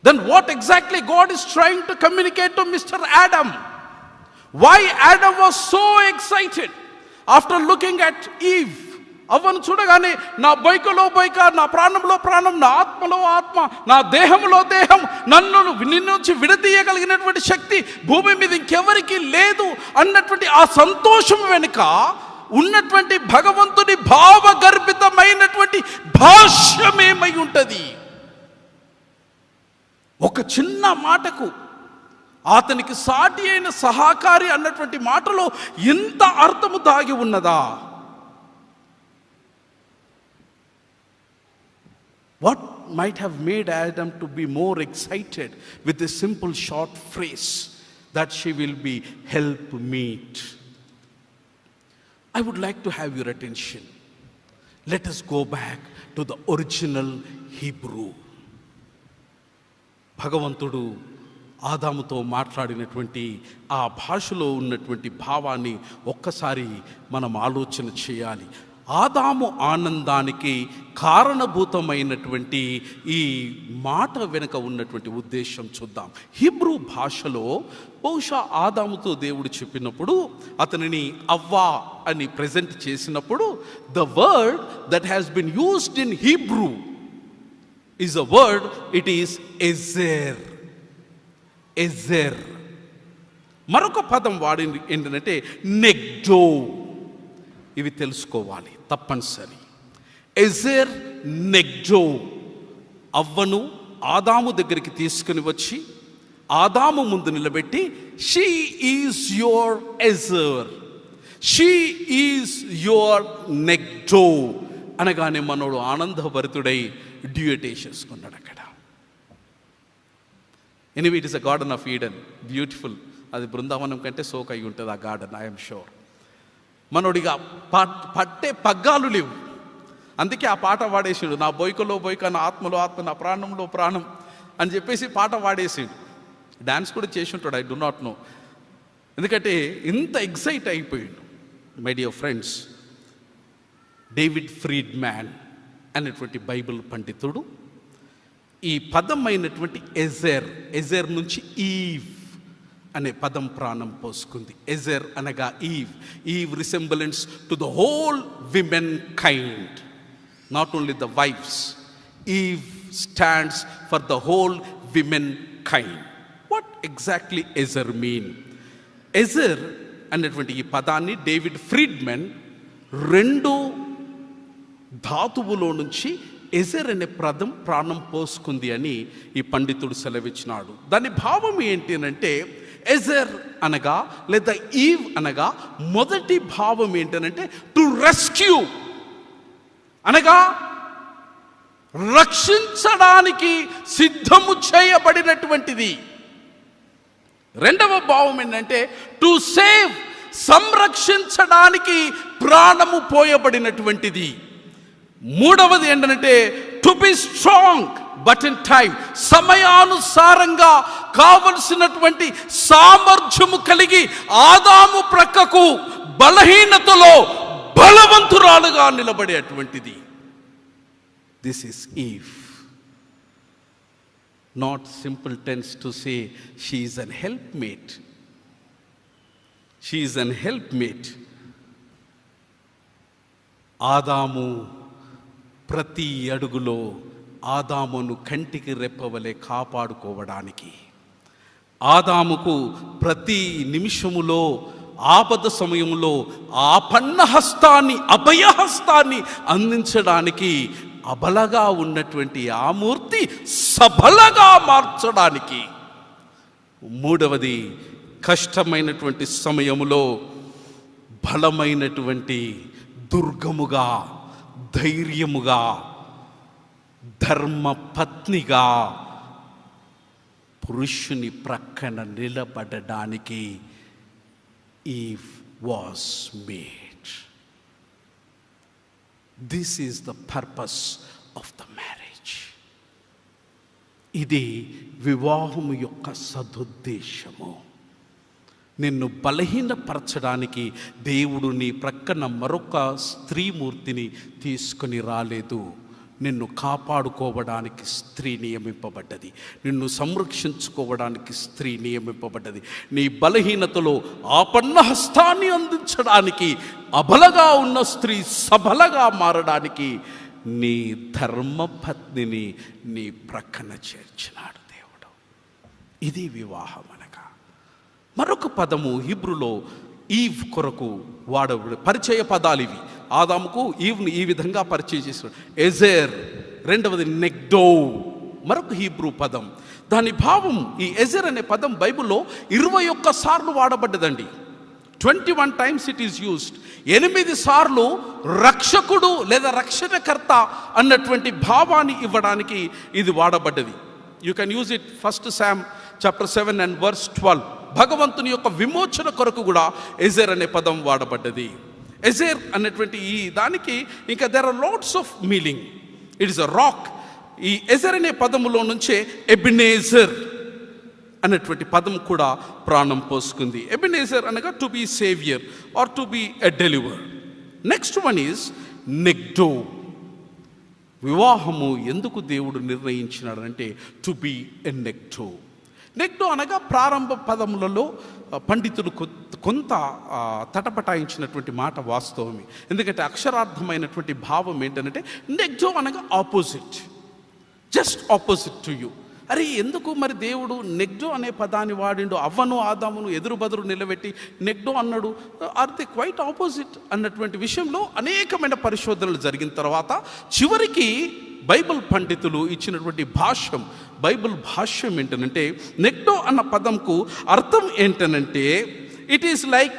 S1: Then what exactly God is trying to communicate to Mr. Adam? Why Adam was so excited after looking at Eve? అవను చూడగానే నా బైకలో bike, నా ప్రాణంలో ప్రాణం, నా ఆత్మలో ఆత్మ, నా దేహంలో దేహం, నిన్ను నుంచి విడదీయగలిగినటువంటి శక్తి భూమి మీద ఇంకెవరికి లేదు అన్నటువంటి ఆ సంతోషం వెనుక ఉన్నటువంటి భగవంతుని భావగర్భితమైనటువంటి భాష్యమేమై ఉంటుంది? ఒక చిన్న మాటకు, అతనికి సాటి అయిన సహకారి అన్నటువంటి మాటలో ఎంత అర్థము దాగి ఉన్నదా? What might have made Adam to be more excited with a simple short phrase that she will be helpmeet? I would like to have your attention. Let us go back to the original Hebrew. భగవంతుడు ఆదాముతో మాట్లాడినటువంటి ఆ భాషలో ఉన్నటువంటి భావాన్ని ఒక్కసారి మనం ఆలోచన చేయాలి. ఆదాము ఆనందానికి కారణభూతమైనటువంటి ఈ మాట వెనుక ఉన్నటువంటి ఉద్దేశం చూద్దాం. హీబ్రూ భాషలో బహుశా ఆదాముతో దేవుడు చెప్పినప్పుడు, అతనిని అవ్వా అని ప్రెజెంట్ చేసినప్పుడు, the word that has been used in Hebrew is a word, it is ezer. ఎజెర్. మరొక పదం వాడింది ఏంటంటే నెగ్డో. ఇవి తెలుసుకోవాలి తప్పనిసరి. ఎజెర్, నెగ్డో. అవ్వను ఆదాము దగ్గరికి తీసుకుని వచ్చి ఆదాము ముందు నిలబెట్టి షీ ఈజ్ యువర్ ఎజర్, షీ ఈజ్ యువర్ నెగ్డో అనగానే మనోడు ఆనందభరితుడై డ్యూయట్ వేసేసుకున్నాడు అక్కడ. Anyway, it is a garden of Eden, beautiful. అది బృందావనం కంటే సోక్ అయి ఉంటుంది ఆ గార్డెన్, ఐఎమ్ షూర్. మనోడిగా పట్టే పగ్గాలు లేవు, అందుకే ఆ పాట వాడేసాడు. నా బొయ్కలో బొయ్క, నా ఆత్మలో ఆత్మ, నా ప్రాణంలో ప్రాణం అని చెప్పేసి పాట వాడేసాడు. డాన్స్ కూడా చేసి ఉంటాడు, ఐ డు నాట్ నో. ఎందుకంటే ఇంత ఎగ్జైట్ అయిపోయాడు. My dear friends, David Friedman అనేటువంటి బైబిల్ పండితుడు ఈ పదం అయినటువంటి ఎజెర్ నుంచి ఈవ్ అనే పదం ప్రాణం పోసుకుంది. ఎజెర్ అనగా Eve resemblance to the whole women kind, not only the wives. Eve stands for the whole women kind. What exactly ezer mean? ఎజెర్ అనేటువంటి ఈ పదాన్ని డేవిడ్ ఫ్రీడ్మెన్ 2 ధాతువులో నుంచి ఎజెర్ అనే పదం ప్రాణం పోసుకుంది అని ఈ పండితుడు సెలవిచ్చినాడు. దాని భావం ఏంటి అంటే, ఎజెర్ అనగా లేదా ఈవ్ అనగా మొదటి భావం ఏంటనంటే టు రెస్క్యూ అనగా రక్షించడానికి సిద్ధము చేయబడినటువంటిది. రెండవ భావం ఏంటంటే టు సేవ్, సంరక్షించడానికి ప్రాణము పోయబడినటువంటిది. మూడవది ఏంటంటే to be strong but in time, సమయానుసారంగా కావలసినటువంటి సామర్థ్యము కలిగి ఆదాము ప్రక్కకు బలహీనతలో బలవంతురాలుగా నిలబడేటువంటిది. This is Eve. Not simple tense to say she is an helpmate. She is an helpmate. ఆదాము ప్రతి అడుగులో ఆదామును కంటికి రెప్పవలే కాపాడుకోవడానికి, ఆదాముకు ప్రతి నిమిషములో ఆపద సమయంలో ఆపన్న హస్తాన్ని, అభయహస్తాన్ని అందించడానికి, అబలగా ఉన్నటువంటి ఆ మూర్తి సబలగా మార్చడానికి. మూడవది, కష్టమైనటువంటి సమయములో బలమైనటువంటి దుర్గముగా, ధైర్యముగా, ధర్మపత్నిగా పురుషుని ప్రక్కన నిలబడడానికి Eve was made. This is the purpose of the marriage. ఇది వివాహము యొక్క సదుద్దేశము. నిన్ను బలహీనపరచడానికి దేవుడు నీ ప్రక్కన మరొక స్త్రీమూర్తిని తీసుకొని రాలేదు. నిన్ను కాపాడుకోవడానికి స్త్రీ నియమింపబడ్డది, నిన్ను సంరక్షించుకోవడానికి స్త్రీ నియమింపబడ్డది. నీ బలహీనతలో ఆపన్న హస్తాన్ని అందించడానికి, అబలగా ఉన్న స్త్రీ సబలగా మారడానికి నీ ధర్మపత్నిని నీ ప్రక్కన చేర్చినాడు దేవుడు. ఇది వివాహం అనగా. మరొక పదము హీబ్రూలో ఈవ్ కొరకు పరిచయ పదాలు ఇవి. ఆదాముకు ఈవ్ను ఈ విధంగా పరిచయం చేశాడు. ఎజెర్, రెండవది నెగ్డో, మరొక హీబ్రూ పదం. దాని భావం, ఈ ఎజెర్ అనే పదం బైబిల్లో 21 సార్లు వాడబడ్డదండి. 21 times ఇట్ ఈస్ యూస్డ్. 8 సార్లు రక్షకుడు లేదా రక్షణకర్త అన్నటువంటి భావాన్ని ఇవ్వడానికి ఇది వాడబడ్డది. You can use it 1 Sam chapter 7 and verse 12. భగవంతుని యొక్క విమోచన కొరకు కూడా ఎజెర్ అనే పదం వాడబడ్డది. ఎజెర్ అనేటువంటి ఈ దానికి ఇంకా there are lots of meaning. It is a rock. ఈ ఎజెర్ అనే పదములో నుంచే ఎబినేజర్ అనేటువంటి పదం కూడా ప్రాణం పోసుకుంది. ఎబినేజర్ అనగా to be saviour or to be a deliver. Next one is negdo. వివాహము ఎందుకు దేవుడు నిర్ణయించినాడంటే టు బి ఎ నెగ్డో. నెగ్డో అనగా ప్రారంభ పదములలో పండితులు కొంత తటపటాయించినటువంటి మాట వాస్తవమే. ఎందుకంటే అక్షరార్థమైనటువంటి భావం ఏంటంటే నెగ్డో అనగా opposite. Just opposite to you. అరే ఎందుకు మరి దేవుడు నెగ్డో అనే పదాన్ని వాడిండు? అవ్వను ఆదామును ఎదురు బదురు నిలబెట్టి నెగ్డో అన్నాడు. ఆర్ ది క్వైట్ ఆపోజిట్ అన్నటువంటి విషయంలో అనేకమైన పరిశోధనలు జరిగిన తర్వాత చివరికి బైబిల్ పండితులు ఇచ్చినటువంటి భాష్యం, బైబిల్ భాష్యం ఏంటనంటే, నెగ్డో అన్న పదంకు అర్థం ఏంటనంటే, it is like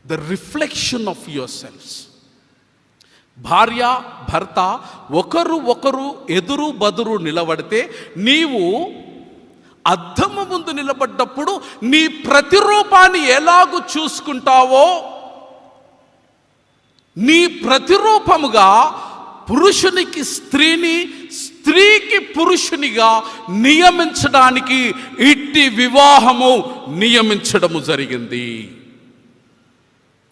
S1: the reflection of your selfs. భార్య భర్త ఒకరు ఒకరు ఎదురు బదురు నిలబడితే, నీవు అద్దము ముందు నిలబడ్డప్పుడు నీ ప్రతిరూపాన్ని ఎలాగూ చూసుకుంటావో, నీ ప్రతిరూపముగా పురుషునికి స్త్రీని, స్త్రీకి పురుషునిగా నియమించడానికి ఇట్టి వివాహము నియమించడము జరిగింది.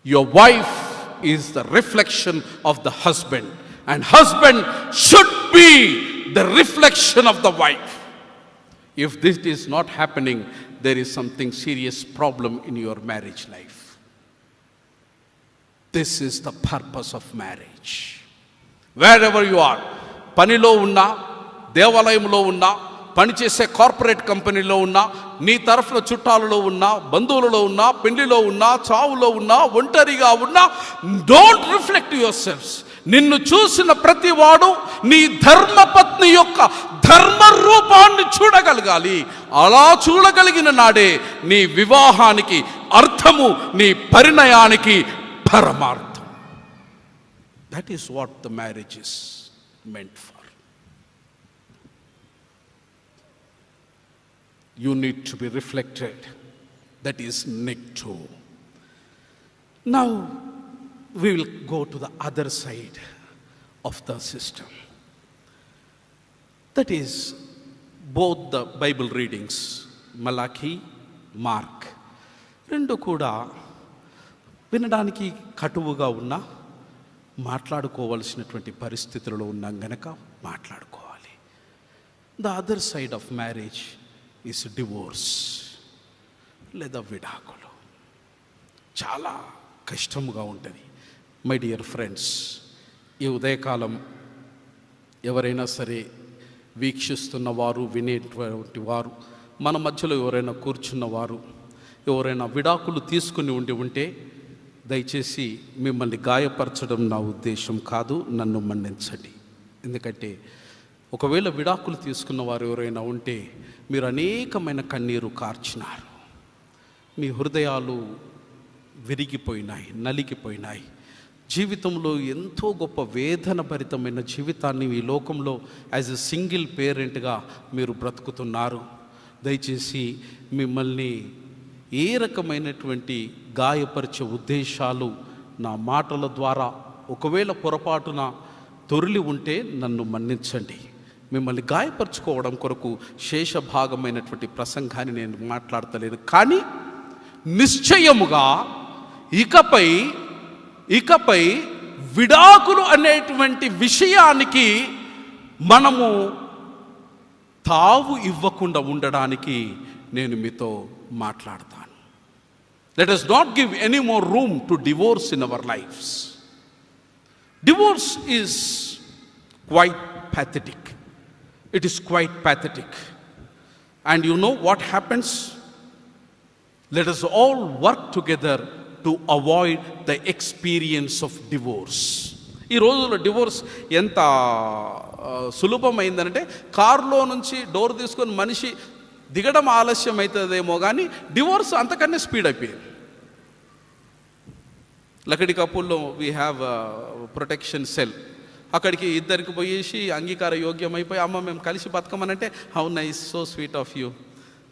S1: Your wife is the reflection of the husband, and husband should be the reflection of the wife. If this is not happening, there is something serious problem in your marriage life. This is the purpose of marriage. Wherever you are, panilo unna, devalayamlo unna, పనిచేసే corporate కంపెనీలో ఉన్నా, నీ తరఫున చుట్టాలలో ఉన్నా, బంధువులలో ఉన్నా, పెళ్లిలో ఉన్నా, చావులో ఉన్నా, ఒంటరిగా ఉన్నా, డోంట్ రిఫ్లెక్ట్ యువర్ సెల్ఫ్స్. నిన్ను చూసిన ప్రతి వాడు నీ ధర్మపత్ని యొక్క ధర్మ రూపాన్ని చూడగలగాలి. అలా చూడగలిగిన నాడే నీ వివాహానికి అర్థము, నీ పరిణయానికి పరమార్థం. That is what the marriage is meant for. You need to be reflected. That is necto. Now we will go to the other side of the system. That is both the Bible readings, Malachi, Mark. రెండు కూడా వినడానికి కటువుగా ఉన్నా, మాట్లాడుకోవాల్సినటువంటి పరిస్థితులలో ఉన్నాం గనక మాట్లాడుకోవాలి. The other side of marriage is divorce, లేదా విడాకులు. చాలా కష్టముగా ఉంటుంది. మై డియర్ ఫ్రెండ్స్, ఈ ఉదయకాలం ఎవరైనా సరే వీక్షిస్తున్నవారు, వినేటువంటి వారు, మన మధ్యలో ఎవరైనా కూర్చున్నవారు, ఎవరైనా విడాకులు తీసుకుని ఉంటే దయచేసి మిమ్మల్ని గాయపరచడం నా ఉద్దేశం కాదు, నన్ను మన్నించండి. ఎందుకంటే ఒకవేళ విడాకులు తీసుకున్న వారు ఎవరైనా ఉంటే మీరు అనేకమైన కన్నీరు కార్చినారు. మీ హృదయాలు విరిగిపోయినాయి, నలిగిపోయినాయి. జీవితంలో ఎంతో గొప్ప వేదన భరితమైన జీవితాన్ని ఈ లోకంలో యాజ్ ఎ సింగిల్ పేరెంట్గా మీరు బ్రతుకుతున్నారు. దయచేసి మిమ్మల్ని ఏ రకమైనటువంటి గాయపరిచే ఉద్దేశాలు నా మాటల ద్వారా ఒకవేళ పొరపాటున తొరిలి ఉంటే నన్ను మన్నించండి. మిమ్మల్ని గాయపరచుకోవడం కొరకు శేషభాగమైనటువంటి ప్రసంగాన్ని నేను మాట్లాడతలేను. కానీ నిశ్చయముగా ఇకపై విడాకులు అనేటువంటి విషయానికి మనము తావు ఇవ్వకుండా ఉండడానికి నేను మీతో మాట్లాడతాను. Let us not give any more room to divorce in our lives. Divorce is quite pathetic. It is quite pathetic. And you know what happens? Let us all work together to avoid the experience of divorce. ఈ రోజుల్లో divorce ఎంత సులభమైందంటే, కారులో నుంచి door తీసుకొని మనిషి దిగడం ఆలస్యం అవుతుందేమో కానీ డివోర్స్ అంతకన్నా స్పీడ్ అయిపోయింది. లకడి కపుల్లో వీ హ్యావ్ ప్రొటెక్షన్ సెల్. అక్కడికి ఇద్దరికి పోయేసి అంగీకార యోగ్యమైపోయి, అమ్మ మేము కలిసి బతకమనంటే how nice, so sweet of you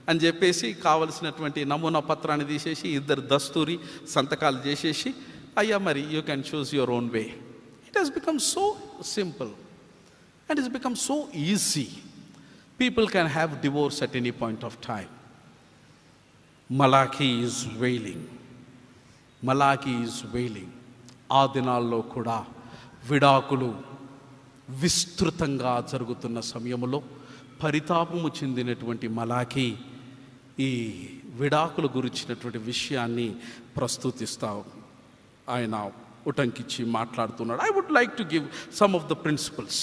S1: అని చెప్పేసి కావలసినటువంటి నమూనా పత్రాన్ని తీసేసి ఇద్దరు దస్తూరి సంతకాలు చేసేసి, అయ్యా మరి you can choose your own way. It has become so simple and it's become so easy. People can have divorce at any point of time. Malachi is wailing. ఆ దినాల్లో కూడా విడాకులు విస్తృతంగా జరుగుతున్న సమయంలో పరితాపము చెందినటువంటి మలాకి ఈ విడాకుల గురించినటువంటి విషయాన్ని ప్రస్తుతిస్తా ఆయన ఉటంకిచ్చి మాట్లాడుతున్నాడు. I would like to give some of the principles.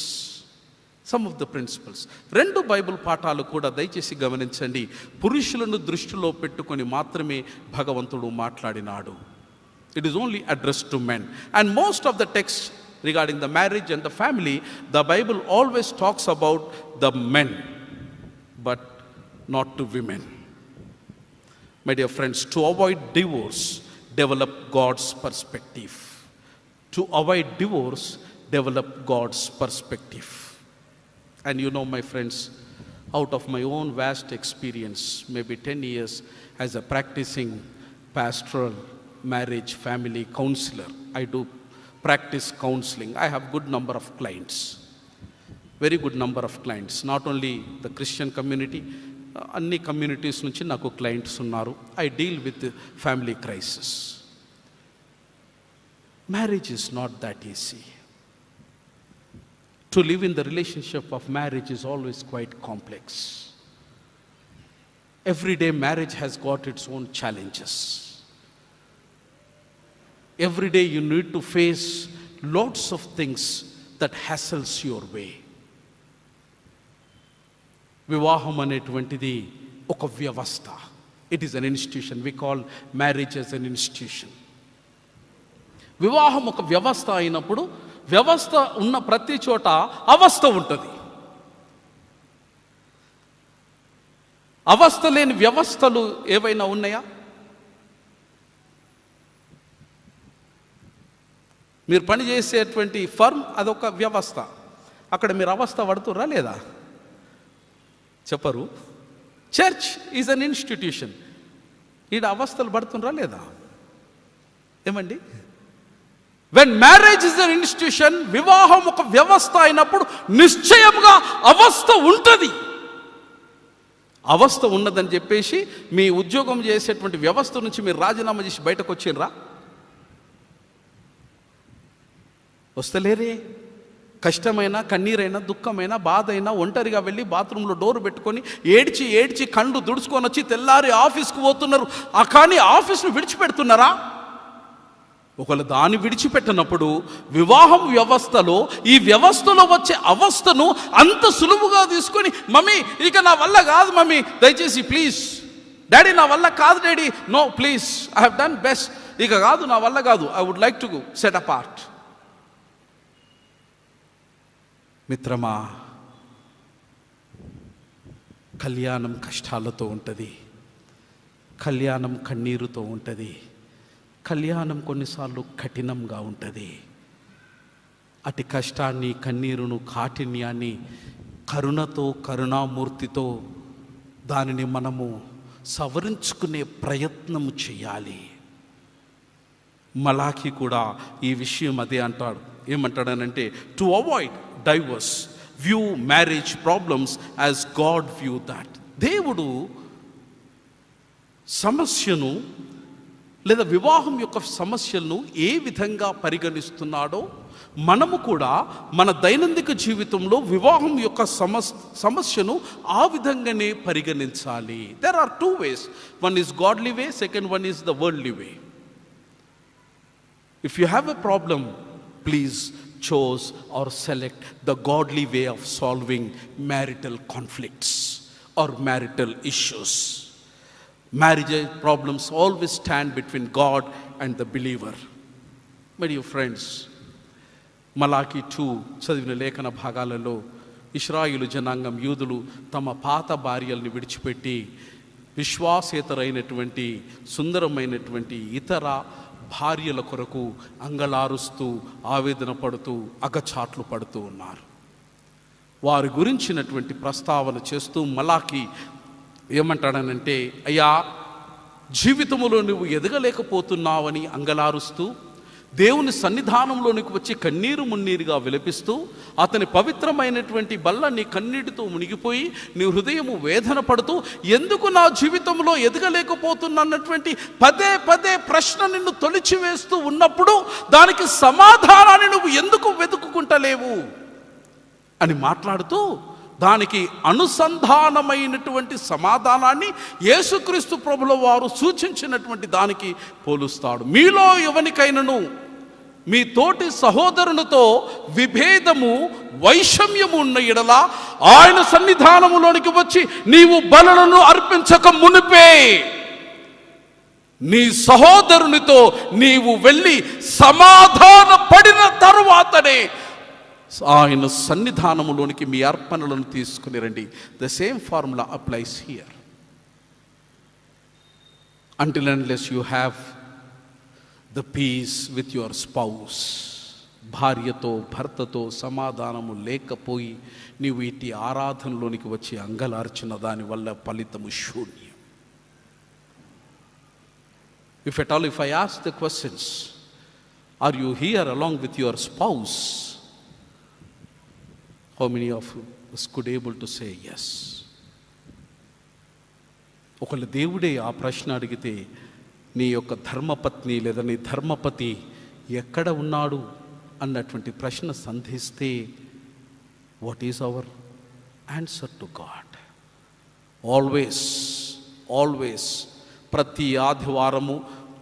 S1: Some of the principles. 2 Bible పాఠాలు కూడా దయచేసి గమనించండి. పురుషులను దృష్టిలో పెట్టుకొని మాత్రమే భగవంతుడు మాట్లాడినాడు. It is only addressed to men. And most of the texts regarding the marriage and the family, the Bible always talks about the men, but not to women. My dear friends, to avoid divorce, develop God's perspective. To avoid divorce, develop God's perspective. And you know, my friends, out of my own vast experience, maybe 10 years as a practicing pastoral marriage family counselor, I do practice counseling. I have good number of clients, very good number of clients, not only the Christian community, అన్ని communities నుంచి నాకు clients ఉన్నారు. I deal with family crisis. Marriage is not that easy. To live in the relationship of marriage is always quite complex. Every day marriage has got its own challenges. Every day you need to face lots of things that hassles your way. వివాహం అనేటువంటిది ఒక వ్యవస్థ. It is an institution. We call marriage as an institution. వివాహం ఒక వ్యవస్థ అయినప్పుడు వ్యవస్థ ఉన్న ప్రతి చోట అవస్థ ఉంటుంది. అవస్థ లేని వ్యవస్థలు ఏవైనా ఉన్నాయా? మీరు పని చేసేటువంటి ఫర్మ్ అదొక వ్యవస్థ. అక్కడ మీరు అవస్థ పడుతుర్రా లేదా? చెప్పరు. Church is an institution. ఈడ అవస్థలు పడుతుర్రా లేదా? ఏమండి? When marriage is an institution, వివాహం ఒక వ్యవస్థ అయినప్పుడు నిశ్చయంగా అవస్థ ఉంటుంది. అవస్థ ఉన్నదని చెప్పేసి మీ ఉద్యోగం చేసేటువంటి వ్యవస్థ నుంచి మీరు రాజీనామా చేసి బయటకు వచ్చిండ్రా? వస్తలేరే. కష్టమైన, కన్నీరైనా, దుఃఖమైనా, బాధ అయినా ఒంటరిగా వెళ్ళి బాత్రూంలో డోర్ పెట్టుకొని ఏడ్చి ఏడ్చి కండు దుడుచుకొని వచ్చి తెల్లారి ఆఫీస్కి పోతున్నారు. కానీ ఆఫీస్ను విడిచిపెడుతున్నారా? ఒకవేళ దాన్ని విడిచిపెట్టినప్పుడు వివాహం వ్యవస్థలో ఈ వ్యవస్థలో వచ్చే అవస్థను అంత సులువుగా తీసుకొని, మమ్మీ ఇక నా వల్ల కాదు మమ్మీ, దయచేసి ప్లీజ్, డాడీ నా వల్ల కాదు daddy, no please, I have done best, ఇక కాదు నా వల్ల కాదు, I would like to set apart. మిత్రమా, కళ్యాణం కష్టాలతో ఉంటుంది, కళ్యాణం కన్నీరుతో ఉంటుంది, కళ్యాణం కొన్నిసార్లు కఠినంగా ఉంటుంది. అటు కష్టాన్ని, కన్నీరును, కాఠిన్యాన్ని కరుణతో, కరుణామూర్తితో దానిని మనము సవరించుకునే ప్రయత్నం చేయాలి. మలాఖీ కూడా ఈ విషయం అదే అంటాడు. ఏమంటాడనంటే, to avoid divorce, view marriage problems as God view that. దేవుడు సమస్యను లేదా వివాహం యొక్క సమస్యలను ఏ విధంగా పరిగణిస్తున్నాడో మనము కూడా మన దైనందిక జీవితంలో వివాహం యొక్క సమస్యను ఆ విధంగానే పరిగణించాలి. There are 2 ways. One is godly way, second one is the worldly way. If you have a problem, please choose or select the godly way of solving marital conflicts or marital issues. Marriage problems always stand between God and the believer. My dear friends, మలాకి 2 చదివిన లేఖన భాగాలలో ఇశ్రాయేలు జనాంగం, యూదులు తమ పాత భార్యల్ని విడిచిపెట్టి విశ్వాసేతరైనటువంటి సుందరమైనటువంటి ఇతర భార్యల కొరకు అంగలారుస్తూ, ఆవేదన పడుతూ, అగచాట్లు పడుతూ ఉన్నారు. వారి గురించినటువంటి ప్రస్తావన చేస్తూ మలాకి ఏమంటాడనంటే, అయ్యా, జీవితంలో నువ్వు ఎదగలేకపోతున్నావని అంగలారుస్తూ, దేవుని సన్నిధానంలోనికి వచ్చి కన్నీరు మున్నీరుగా విలపిస్తూ, అతని పవిత్రమైనటువంటి బల్ల నీ కన్నీటితో మునిగిపోయి నీ హృదయము వేదన పడుతూ, ఎందుకు నా జీవితంలో ఎదగలేకపోతున్నటువంటి పదే పదే ప్రశ్న నిన్ను తొలిచివేస్తూ ఉన్నప్పుడు దానికి సమాధానాన్ని నువ్వు ఎందుకు వెతుక్కుంటలేవు అని మాట్లాడుతూ, దానికి అనుసంధానమైనటువంటి సమాధానాన్ని యేసుక్రీస్తు ప్రభుల వారు సూచించినటువంటి దానికి పోలుస్తాడు. మీలో ఎవరికైనాను మీ తోటి సహోదరునితో విభేదము వైషమ్యము ఉన్న ఎడల ఆయన సన్నిధానములోనికి వచ్చి నీవు బలులను అర్పించక మునిపే నీ సహోదరునితో నీవు వెళ్ళి సమాధాన పడిన తరువాతనే ఆయన సన్నిధానములోనికి మీ అర్పణలను తీసుకుని రండి. The same formula applies here. Until unless you have the peace with your spouse, భార్యతో భర్తతో సమాధానము లేకపోయి నీవు ఇట్టి ఆరాధనలోనికి వచ్చి అంగలార్చిన దానివల్ల ఫలితము శూన్యం. If at all, if I ask the questions, are you here along with your spouse? How many of us could able to say yes? ఒకళ్ళు దేవుడే ఆ ప్రశ్న అడిగితే నీ యొక్క ధర్మపత్ని లేదా నీ ధర్మపతి ఎక్కడ ఉన్నాడు అన్నటువంటి ప్రశ్న సంధిస్తే what is our answer to God? Always ప్రతి ఆదివారము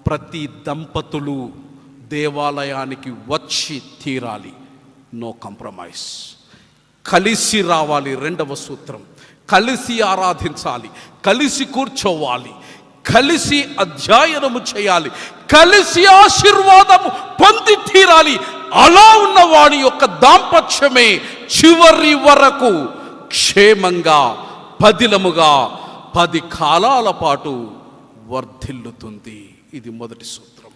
S1: ప్రతి దంపతులు దేవాలయానికి వచ్చి తీరాలి. No compromise. కలిసి రావాలి. రెండవ సూత్రం, కలిసి ఆరాధించాలి, కలిసి కూర్చోవాలి, కలిసి అధ్యయనము చేయాలి, కలిసి ఆశీర్వాదము పొంది తీరాలి. అలా ఉన్న వాడి యొక్క దాంపత్యమే చివరి వరకు క్షేమంగా పదిలముగా 10 కాలాల పాటు వర్ధిల్లుతుంది. ఇది మొదటి సూత్రం.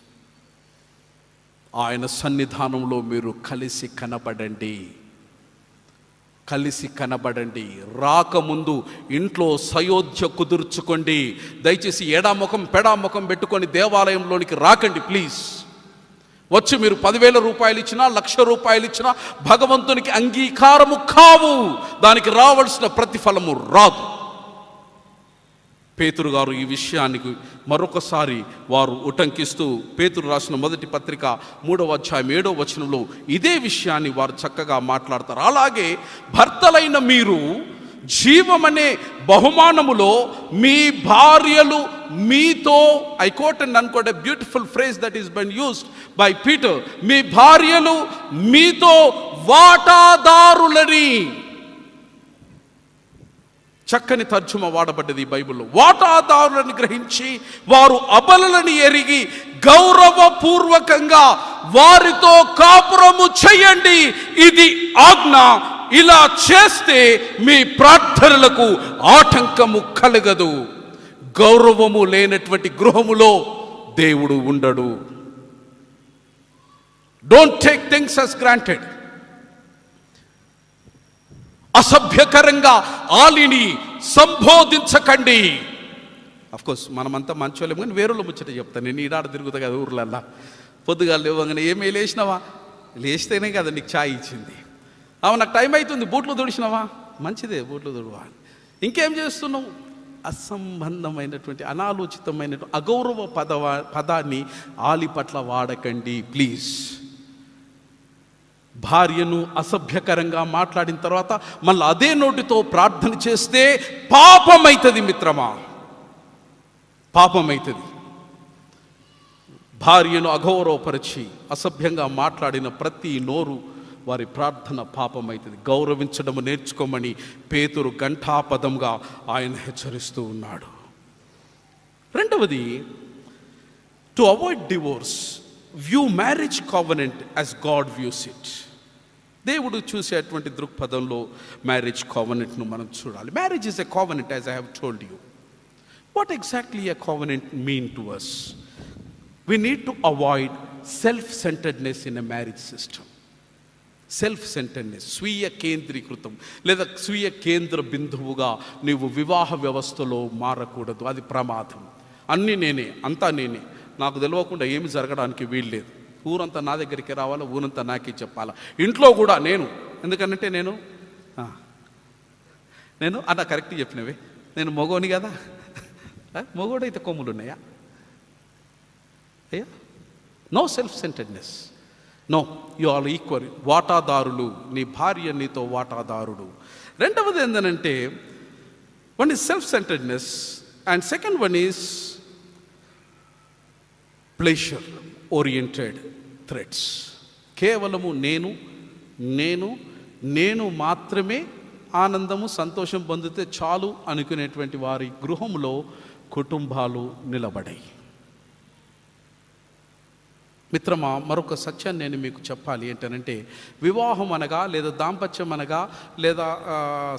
S1: ఆయన సన్నిధానంలో మీరు కలిసి కనబడండి. రాకముందు ఇంట్లో సయోధ్య కుదుర్చుకోండి. దయచేసి ఎడాముఖం పెడాముఖం పెట్టుకొని దేవాలయంలోనికి రాకండి ప్లీజ్. వచ్చి మీరు 10,000 రూపాయలు ఇచ్చినా 1,00,000 రూపాయలు ఇచ్చినా భగవంతునికి అంగీకారము కావు. దానికి రావాల్సిన ప్రతిఫలము రాదు. పేతురు గారు ఈ విషయానికి మరొకసారి వారు ఉటంకిస్తూ పేతురు రాసిన మొదటి పత్రిక 3వ అధ్యాయం 7వ వచనంలో ఇదే విషయాన్ని వారు చక్కగా మాట్లాడతారు. అలాగే భర్తలైన మీరు జీవమనే బహుమానములో మీ భార్యలు మీతో, I quote and unquote a beautiful phrase that is been used by Peter, మీ భార్యలు మీతో వాటాదారులని. చక్కని తర్జుమ వాడబడ్డది ఈ బైబిల్లో. వాటాదారులను గ్రహించి వారు అబలలని ఎరిగి గౌరవపూర్వకంగా వారితో కాపురము చేయండి. ఇది ఆజ్ఞ. ఇలా చేస్తే మీ ప్రార్థనలకు ఆటంకము కలగదు. గౌరవము లేనటువంటి గృహములో దేవుడు ఉండడు. Don't take things as granted. అసభ్యకరంగా ఆలిని సంబోధించకండి. అఫ్కోర్స్ మనమంతా మంచోళ్ళం, కానీ వేరులో ముచ్చట చెప్తాను. నేను ఈడాడ తిరుగుతా కదా ఊర్లల్లా. పొద్దుగా లేవగానే ఏమీ లేచినావా? లేస్తేనే కదా నీకు ఛాయ్ ఇచ్చింది. నాకు టైం అవుతుంది, బూట్లు తుడిచినావా? మంచిదే, బూట్లు తుడవా. ఇంకేం చేస్తున్నావు? అసంబంధమైనటువంటి అనాలోచితమైనటువంటి అగౌరవ పదాన్ని ఆలి పట్ల వాడకండి ప్లీజ్. భార్యను అసభ్యకరంగా మాట్లాడిన తర్వాత మళ్ళీ అదే నోటితో ప్రార్థన చేస్తే పాపమైతుంది మిత్రమా, పాపమైతుంది. భార్యను అగౌరవపరిచి అసభ్యంగా మాట్లాడిన ప్రతి నోరు వారి ప్రార్థన పాపమైతుంది. గౌరవించడం నేర్చుకోమని పేతురు ఘంటాపదంగా ఆయన హెచ్చరిస్తూ ఉన్నాడు. రెండవది, to avoid divorce, view marriage covenant as God views it. దేవుడు చూసేటువంటి దృక్పథంలో మ్యారేజ్ కావనెంట్ను మనం చూడాలి. Marriage is a covenant as I have told you. What exactly a covenant mean to us? We need to avoid self centredness in a marriage system. Self centredness, స్వీయ కేంద్రీకృతం లేదా స్వీయ కేంద్ర బిందువుగా నీవు వివాహ వ్యవస్థలో మారకూడదు. అది ప్రమాదం. అన్నీ నేనే, అంతా నేనే, నాకు తెలియకుండా ఏమి జరగడానికి వీల్లేదు. ఊరంతా నా దగ్గరికి రావాలా, ఊరంతా నాకే చెప్పాలా. ఇంట్లో కూడా నేను, ఎందుకంటే నేను అన్న కరెక్ట్ చెప్పినవే, నేను మగోని కదా. మగోడైతే కొమ్ములు ఉన్నాయా? అయ్యా, no self centredness. No, you are equal. వాటాదారులు, నీ భార్య నీతో వాటాదారుడు. రెండవది ఏంటంటే, one is self centredness and second one is pleasure oriented threads. కేవలము నేను మాత్రమే ఆనందము సంతోషం పొందితే చాలు అనుకునేటువంటి వారి గృహంలో కుటుంబాలు నిలబడాయి. మిత్రమా, మరొక సత్యాన్ని నేను మీకు చెప్పాలి. ఏంటనంటే, వివాహం అనగా లేదా దాంపత్యం అనగా లేదా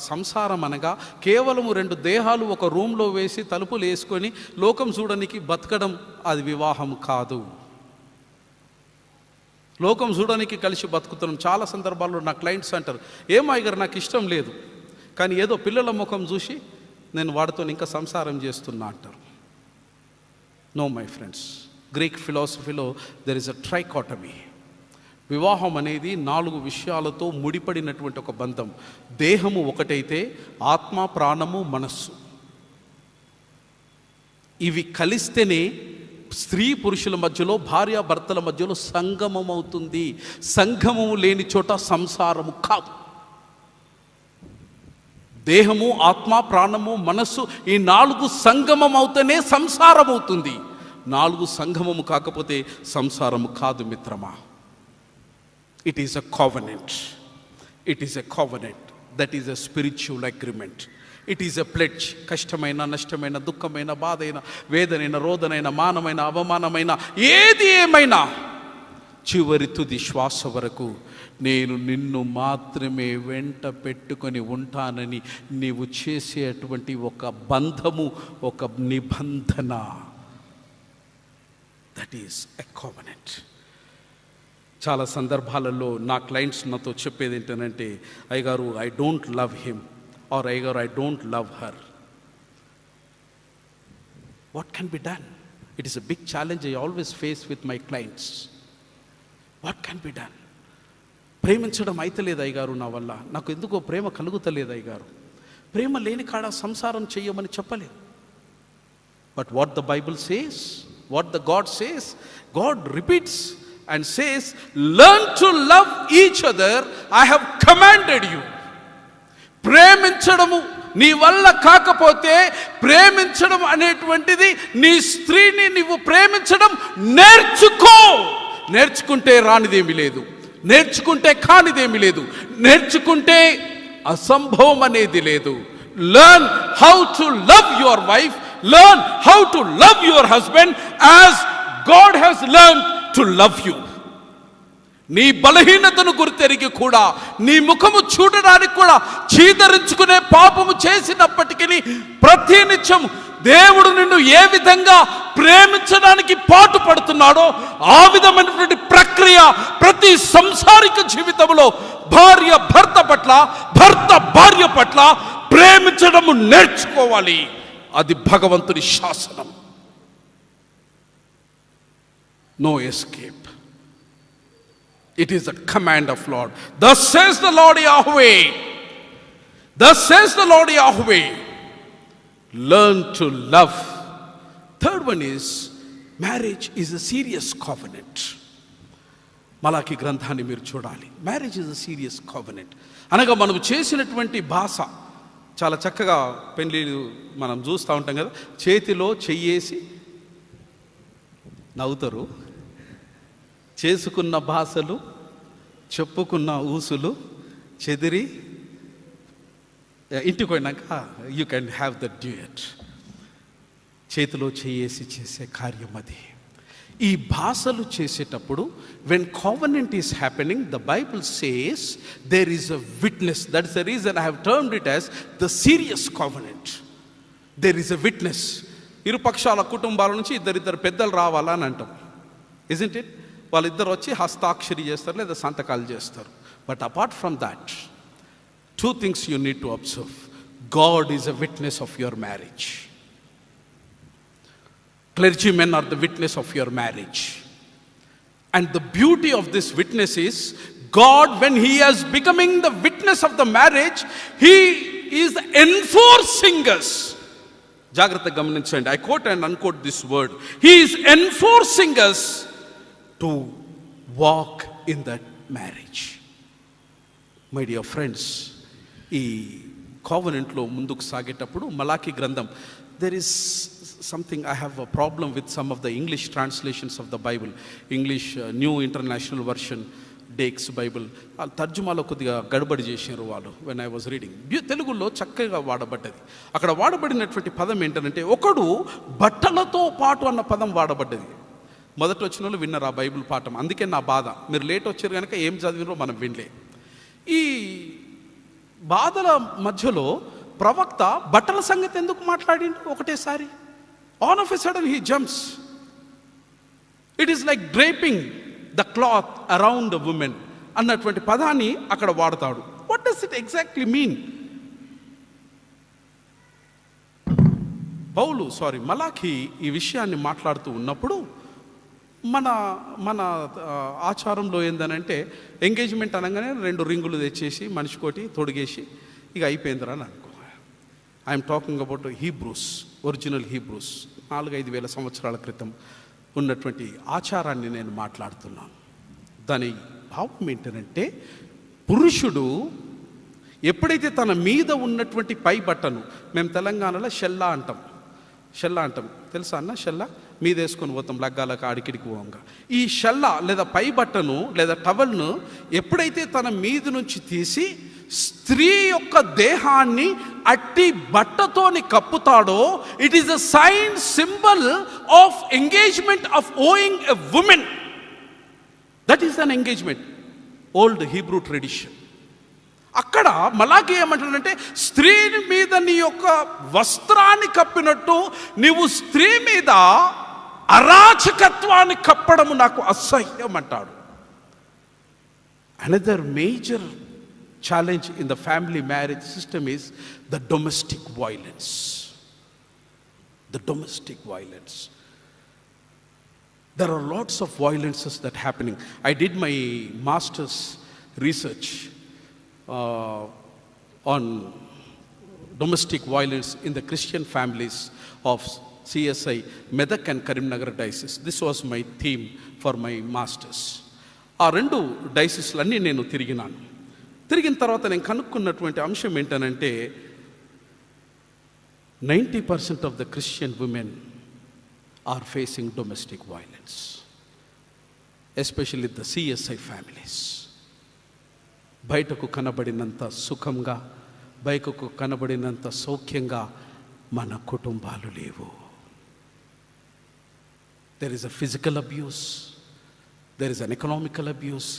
S1: సంసారం అనగా కేవలము 2 దేహాలు ఒక రూమ్లో వేసి తలుపులు వేసుకొని లోకం చూడడానికి బతకడం, అది వివాహం కాదు. లోకం చూడడానికి కలిసి బతుకుతున్నాం. చాలా సందర్భాల్లో నా క్లయింట్స్ అంటారు, ఏమాయి గారు నాకు ఇష్టం లేదు, కానీ ఏదో పిల్లల ముఖం చూసి నేను వాడితో ఇంకా సంసారం చేస్తున్నా అంటారు. నో మై ఫ్రెండ్స్, గ్రీక్ ఫిలాసఫీలో దెర్ ఇస్ అ ట్రైకాటమీ. వివాహం అనేది 4 విషయాలతో ముడిపడినటువంటి ఒక బంధం. దేహము ఒకటైతే ఆత్మ, ప్రాణము, మనస్సు ఇవి కలిస్తేనే స్త్రీ పురుషుల మధ్యలో, భార్యాభర్తల మధ్యలో సంగమం అవుతుంది. సంగమము లేని చోట సంసారము కాదు. దేహము, ఆత్మ, ప్రాణము, మనస్సు ఈ 4 సంగమం అవుతేనే సంసారం అవుతుంది. 4 సంగమము కాకపోతే సంసారము కాదు మిత్రమా. It is a covenant. It is a covenant that is a spiritual agreement. It is a pledge. కష్టమైన, నష్టమైన, దుఃఖమైన, బాధైన, వేదనైన, రోదనైన, మానమైన, అవమానమైన, ఏది ఏమైనా చివరి తుది శ్వాస వరకు నేను నిన్ను మాత్రమే వెంట పెట్టుకొని ఉంటానని నీవు చేసేటువంటి ఒక బంధము, ఒక నిబంధన. That is a covenant. చాలా సందర్భాలలో నా క్లయింట్స్ నాతో చెప్పేది ఏంటంటే, అయ్యగారు I don't love him, or I don't love her. What can be done? It is a big challenge I always face with my clients. What can be done? ప్రేమించడం అయితలేదు అయ్యగారు నా వల్ల, నాకు ఎందుకో ప్రేమ కలుగుతలేదు అయ్యగారు. ప్రేమ లేని కాడ సంసారం చెయ్యమని చెప్పలేదు. But what the Bible says, what the God says, God repeats and says, learn to love each other, I have commanded you. ప్రేమించడము నీ వల్ల కాకపోతే, ప్రేమించడం అనేటువంటిది నీ స్త్రీని నీవు ప్రేమించడం నేర్చుకో. నేర్చుకుంటే రానిదేమీ లేదు, నేర్చుకుంటే కానిదేమీ లేదు, నేర్చుకుంటే అసంభవం అనేది లేదు. Learn how to love your wife, learn how to love your husband as God has learn to love you. నీ బలహీనతను గుర్తెరిగి కూడా, నీ ముఖము చూడడానికి కూడా చీదరించుకునే పాపము చేసినప్పటికీ ప్రతినిత్యం దేవుడు నిన్ను ఏ విధంగా ప్రేమించడానికి పాటు పడుతున్నాడో ఆ విధమైనటువంటి ప్రక్రియ ప్రతి సంసారిక జీవితంలో భార్య భర్త పట్ల, భర్త భార్య పట్ల ప్రేమించడము నేర్చుకోవాలి. అది భగవంతుని శాసనం. No escape. It is a command of Lord. Thus says the Lord Yahweh. Thus says the Lord Yahweh. Learn to love. Third one is, marriage is a serious covenant. మలాకి గ్రంథాన్ని మీరు చూడాలి. Marriage is a serious covenant. అనగా మనం చేసినటువంటి భాష చాలా చక్కగా పెళ్ళిళ్ళు మనం చూస్తూ ఉంటాం కదా, చేతిలో చెయ్యేసి నవ్వుతారు. చేసుకున్న భాషలు, చెప్పుకున్న ఊసులు చెదిరి ఇంటికి పోయినాక you can have the duet. చేతిలో చేసి చేసే కార్యం అది. ఈ భాషలు చేసేటప్పుడు when covenant is happening, the Bible says there is a witness. That is the reason I have termed it as the serious covenant. There is a witness. ఇరుపక్షాల కుటుంబాల నుంచి ఇద్దరిద్దరు పెద్దలు రావాలని అంటాం, ఇజంట్ ఇట్? వాళ్ళిద్దరు వచ్చి హస్తాక్షరి చేస్తారు లేదా సంతకాలు చేస్తారు. But apart from that, 2 things you need to observe. God is a witness of your marriage. Clergymen are the witness of your marriage. And the beauty of this witness is, God, when He is becoming the witness of the marriage, He is enforcing us. జాగ్రత్తగా గమనించండి. I quote and unquote this word. He is enforcing us to walk in that marriage. My dear friends, ఈ కోవెనెంట్లో ముందుకు సాగేటప్పుడు మలాకి గ్రంథం, there is something, I have a problem with some of the English translations of the Bible. English New International Version Dake's Bible ఆ తర్జుమాలో కొద్దిగా గడబడి చేశారు వాళ్ళు. When I was reading, తెలుగులో చక్కగా వాడబడ్డది. అక్కడ వాడబడినటువంటి పదం ఏంటంటే, ఒకడు బట్టలతో పాటు అన్న పదం వాడబడ్డది. మొదట వచ్చిన వాళ్ళు విన్నారు ఆ బైబిల్ పాఠం. అందుకే నా బాధ, మీరు లేట్ వచ్చారు కనుక ఏం చదివినో మనం వినలే. ఈ బాధల మధ్యలో ప్రవక్త బట్టల సంగతి ఎందుకు మాట్లాడిండు ఒకటేసారి? All of a sudden he jumps. It is like draping the cloth around the woman అన్నటువంటి పదాన్ని అక్కడ వాడతాడు. What does it exactly mean? Malachi ఈ విషయాన్ని మాట్లాడుతూ ఉన్నప్పుడు మన మన ఆచారంలో ఏందనంటే, ఎంగేజ్మెంట్ అనగానే 2 రింగులు తెచ్చేసి మనిషికోటి తొడిగేసి ఇక అయిపోయిందిరా అని అనుకో. I'm talking about Hebrews, original Hebrews, 4-5 వేల సంవత్సరాల క్రితం ఉన్నటువంటి ఆచారాన్ని నేను మాట్లాడుతున్నాను. దాని భావం ఏంటంటే, పురుషుడు ఎప్పుడైతే తన మీద ఉన్నటువంటి పై బట్టను, మేము తెలంగాణలో షెల్లా అంటాం తెలుసా అన్న? షెల్లా మీద వేసుకొని పోతాం లగ్గాలకు ఆడికిడికి పోవంగా. ఈ షెల్లా లేదా పై బట్టను లేదా టవల్ను ఎప్పుడైతే తన మీద నుంచి తీసి స్త్రీ యొక్క దేహాన్ని అట్టి బట్టతోని కప్పుతాడో, it is a sign, symbol of engagement of owning a woman. That is an engagement, old Hebrew tradition. అక్కడ మలాఖీ ఏమంటాడంటే, స్త్రీ మీద నీ యొక్క వస్త్రాన్ని కప్పినట్టు నీవు స్త్రీ మీద అరాచకత్వాన్ని కప్పడము నాకు అసహ్యం అంటాడు. Another major challenge in the family marriage system is the domestic violence. There are lots of violences that happening. I did my master's research on domestic violence in the Christian families of CSI Medak and Karimnagar diocese. This was my theme for my masters. ఆ 2 డైసిస్లన్నీ నేను తిరిగిన తర్వాత నేను కనుక్కున్నటువంటి అంశం ఏంటనంటే, 90% of the Christian women are facing domestic violence, especially the CSI families. బయటకు కనబడినంత సుఖంగా, బయటకు కనబడినంత సౌఖ్యంగా మన కుటుంబాలు లేవు. There is a physical abuse, there is an economical abuse,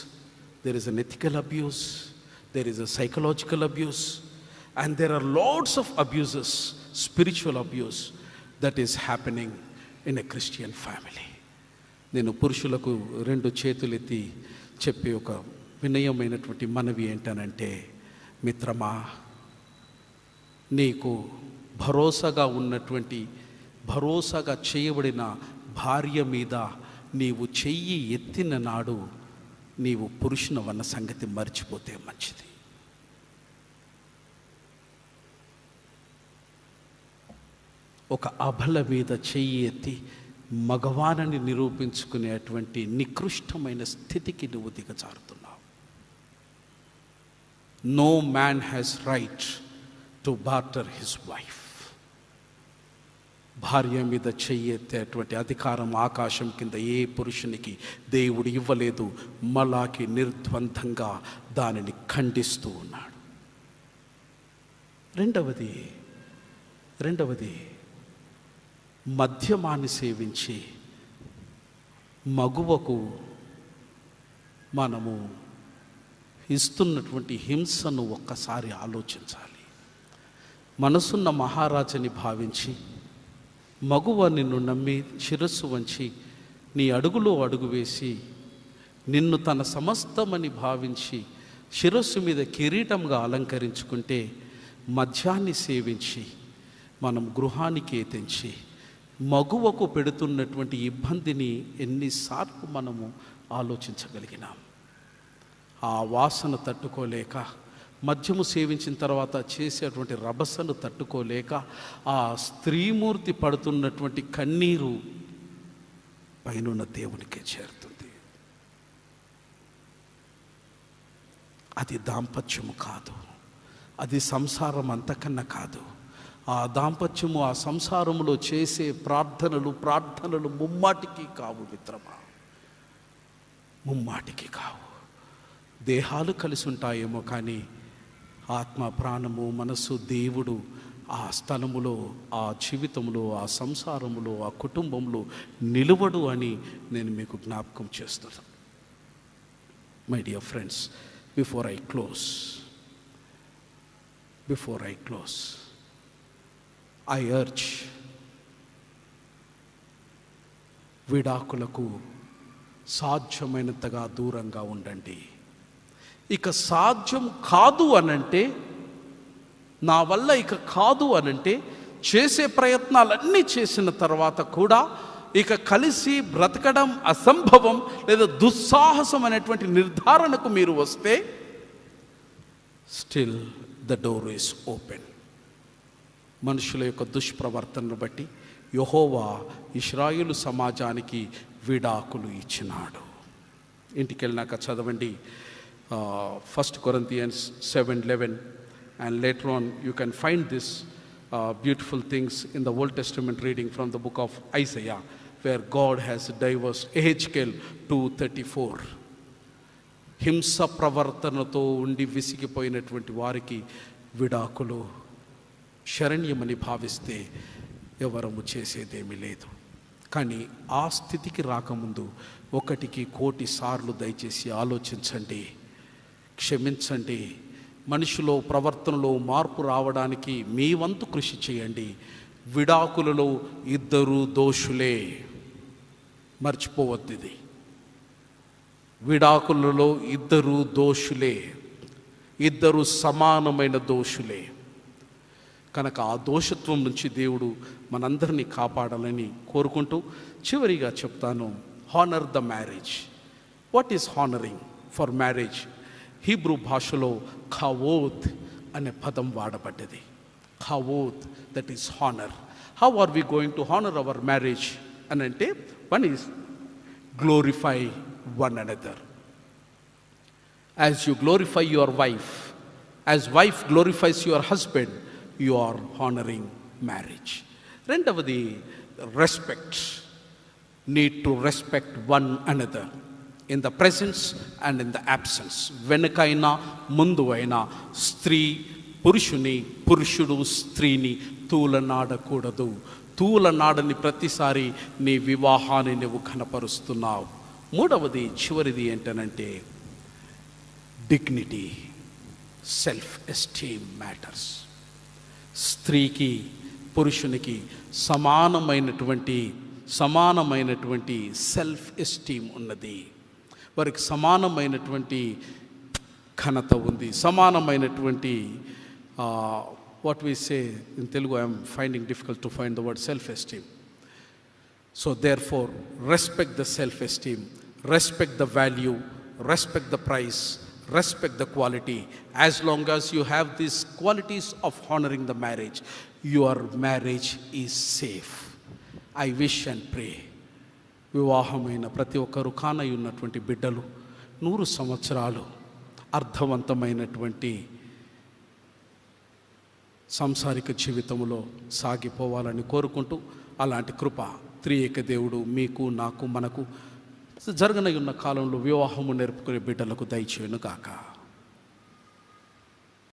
S1: there is an ethical abuse, there is a psychological abuse, and there are lots of abuses, spiritual abuse that is happening in a Christian family. నేను పురుషులకు 2 చేతులెత్తి చెప్పే ఒక వినయమైనటువంటి మనవి ఏంటనంటే, మిత్రమా, నీకు భరోసాగా చేయబడిన భార్య మీద నీవు చెయ్యి ఎత్తిన నాడు నీవు పురుషునవన్న సంగతి మర్చిపోతే మంచిది. ఒక అబల మీద చెయ్యి ఎత్తి మగవానని నిరూపించుకునేటువంటి నికృష్టమైన స్థితికి నువ్వు దిగజారుతున్నావు. No man has right to barter his wife. భార్య మీద చెయ్యేటటువంటి అధికారం ఆకాశం కింద ఏ పురుషునికి దేవుడు ఇవ్వలేదు. మలాకి నిర్ద్వందంగా దానిని ఖండిస్తూ ఉన్నాడు. రెండవది మద్యమాన్ని సేవించి మగువకు మనము ఇస్తున్నటువంటి హింసను ఒక్కసారి ఆలోచించాలి. మనసున్న మహారాజని భావించి మగువ నిన్ను నమ్మి శిరస్సు వంచి నీ అడుగులో అడుగు వేసి నిన్ను తన సమస్తమని భావించి శిరస్సు మీద కిరీటంగా అలంకరించుకుంటే, మద్యాన్ని సేవించి మనం గృహానికి తెంచి మగువకు పెడుతున్నటువంటి ఇబ్బందిని ఎన్నిసార్లు మనము ఆలోచించగలిగినాం. ఆ వాసన తట్టుకోలేక, మద్యము సేవించిన తర్వాత చేసేటువంటి రభసను తట్టుకోలేక ఆ స్త్రీమూర్తి పడుతున్నటువంటి కన్నీరు పైనున్న దేవునికే చేరుతుంది. అది దాంపత్యము కాదు, అది సంసారం అంతకన్నా కాదు. ఆ దాంపత్యము, ఆ సంసారములో చేసే ప్రార్థనలు ముమ్మాటికి కావు మిత్రమా, ముమ్మాటికి కావు. దేహాలు కలిసి ఉంటాయేమో కానీ ఆత్మ, ప్రాణము, మనస్సు, దేవుడు ఆ స్థలములో, ఆ జీవితంలో, ఆ సంసారములో, ఆ కుటుంబంలో నిలువడు అని నేను మీకు జ్ఞాపకం చేస్తున్నాను. My dear friends, before I close I urge, విడాకులకు సాధ్యమైనంతగా దూరంగా ఉండండి. ఇక సాధ్యం కాదు అనంటే, నా వల్ల ఇక కాదు అనంటే, చేసే ప్రయత్నాలన్నీ చేసిన తర్వాత కూడా ఇక కలిసి బ్రతకడం అసంభవం లేదా దుస్సాహసం అనేటువంటి నిర్ధారణకు మీరు వస్తే, still the door is open. మనుషుల యొక్క దుష్ప్రవర్తనను బట్టి యెహోవా ఇశ్రాయేలు సమాజానికి విడాకులు ఇచ్చినాడు. ఇంటికి వెళ్ళినాక చదవండి 1 Corinthians 7:11, and later on you can find this beautiful things in the Old Testament reading from the book of Isaiah, where God has divorced Ezekiel 2:34. హింస ప్రవర్తనతో ఉండి విసిగిపోయినటువంటి వారికి విడాకులు శరణ్యమని భావిస్తే ఎవరము చేసేదేమీ లేదు. కానీ ఆ స్థితికి రాకముందు 1,000,000 సార్లు దయచేసి ఆలోచించండి, క్షమించండి. మనిషిలో ప్రవర్తనలో మార్పు రావడానికి మీ వంతు కృషి చేయండి. విడాకులలో 2 దోషులే, మర్చిపోవద్దు ఇది. విడాకులలో 2 దోషులే, 2 సమానమైన దోషులే. కనుక ఆ దోషత్వం నుంచి దేవుడు మనందరినీ కాపాడాలని కోరుకుంటూ చివరిగా చెప్తాను, honour the marriage. What is honouring for marriage? Hebrew భాషలో ఖావోద్ అనే పదం వాడబడ్డది. Kavod, that is honour. How are we going to honour our marriage అని అంటే, one is glorify one another. As you glorify your wife, as wife glorifies your husband, you are honoring marriage. రెండవది respect. Need to respect one another in the presence and in the absence. వెనుకైనా ముందు అయినా స్త్రీ పురుషుని, పురుషుడు స్త్రీని తూలనాడకూడదు. తూలనాడని ప్రతిసారి నీ వివాహాన్ని నువ్వు కనపరుస్తున్నావు. మూడవది, చివరిది ఏంటనంటే డిగ్నిటీ, సెల్ఫ్ ఎస్టీమ్ మ్యాటర్స్. స్త్రీకి పురుషునికి సమానమైనటువంటి సెల్ఫ్ ఎస్టీమ్ ఉన్నది. వారికి సమానమైనటువంటి ఘనత ఉంది, సమానమైనటువంటి what we say in Telugu, I'm finding difficult to find the word self esteem. So therefore respect the self esteem, respect the value, respect the price, respect the quality. As long as you have these qualities of honoring the marriage, your marriage is safe. I wish and pray, వివాహమైన ప్రతి ఒక్కరు కానై ఉన్నటువంటి బిడ్డలు 100 సంవత్సరాలు అర్థవంతమైనటువంటి సాంసారిక జీవితంలో సాగిపోవాలని కోరుకుంటూ, అలాంటి కృప త్రియేక దేవుడు మీకు, నాకు, మనకు జరగనై ఉన్న కాలంలో వివాహము నేర్పుకునే బిడ్డలకు దయచేయును గాక.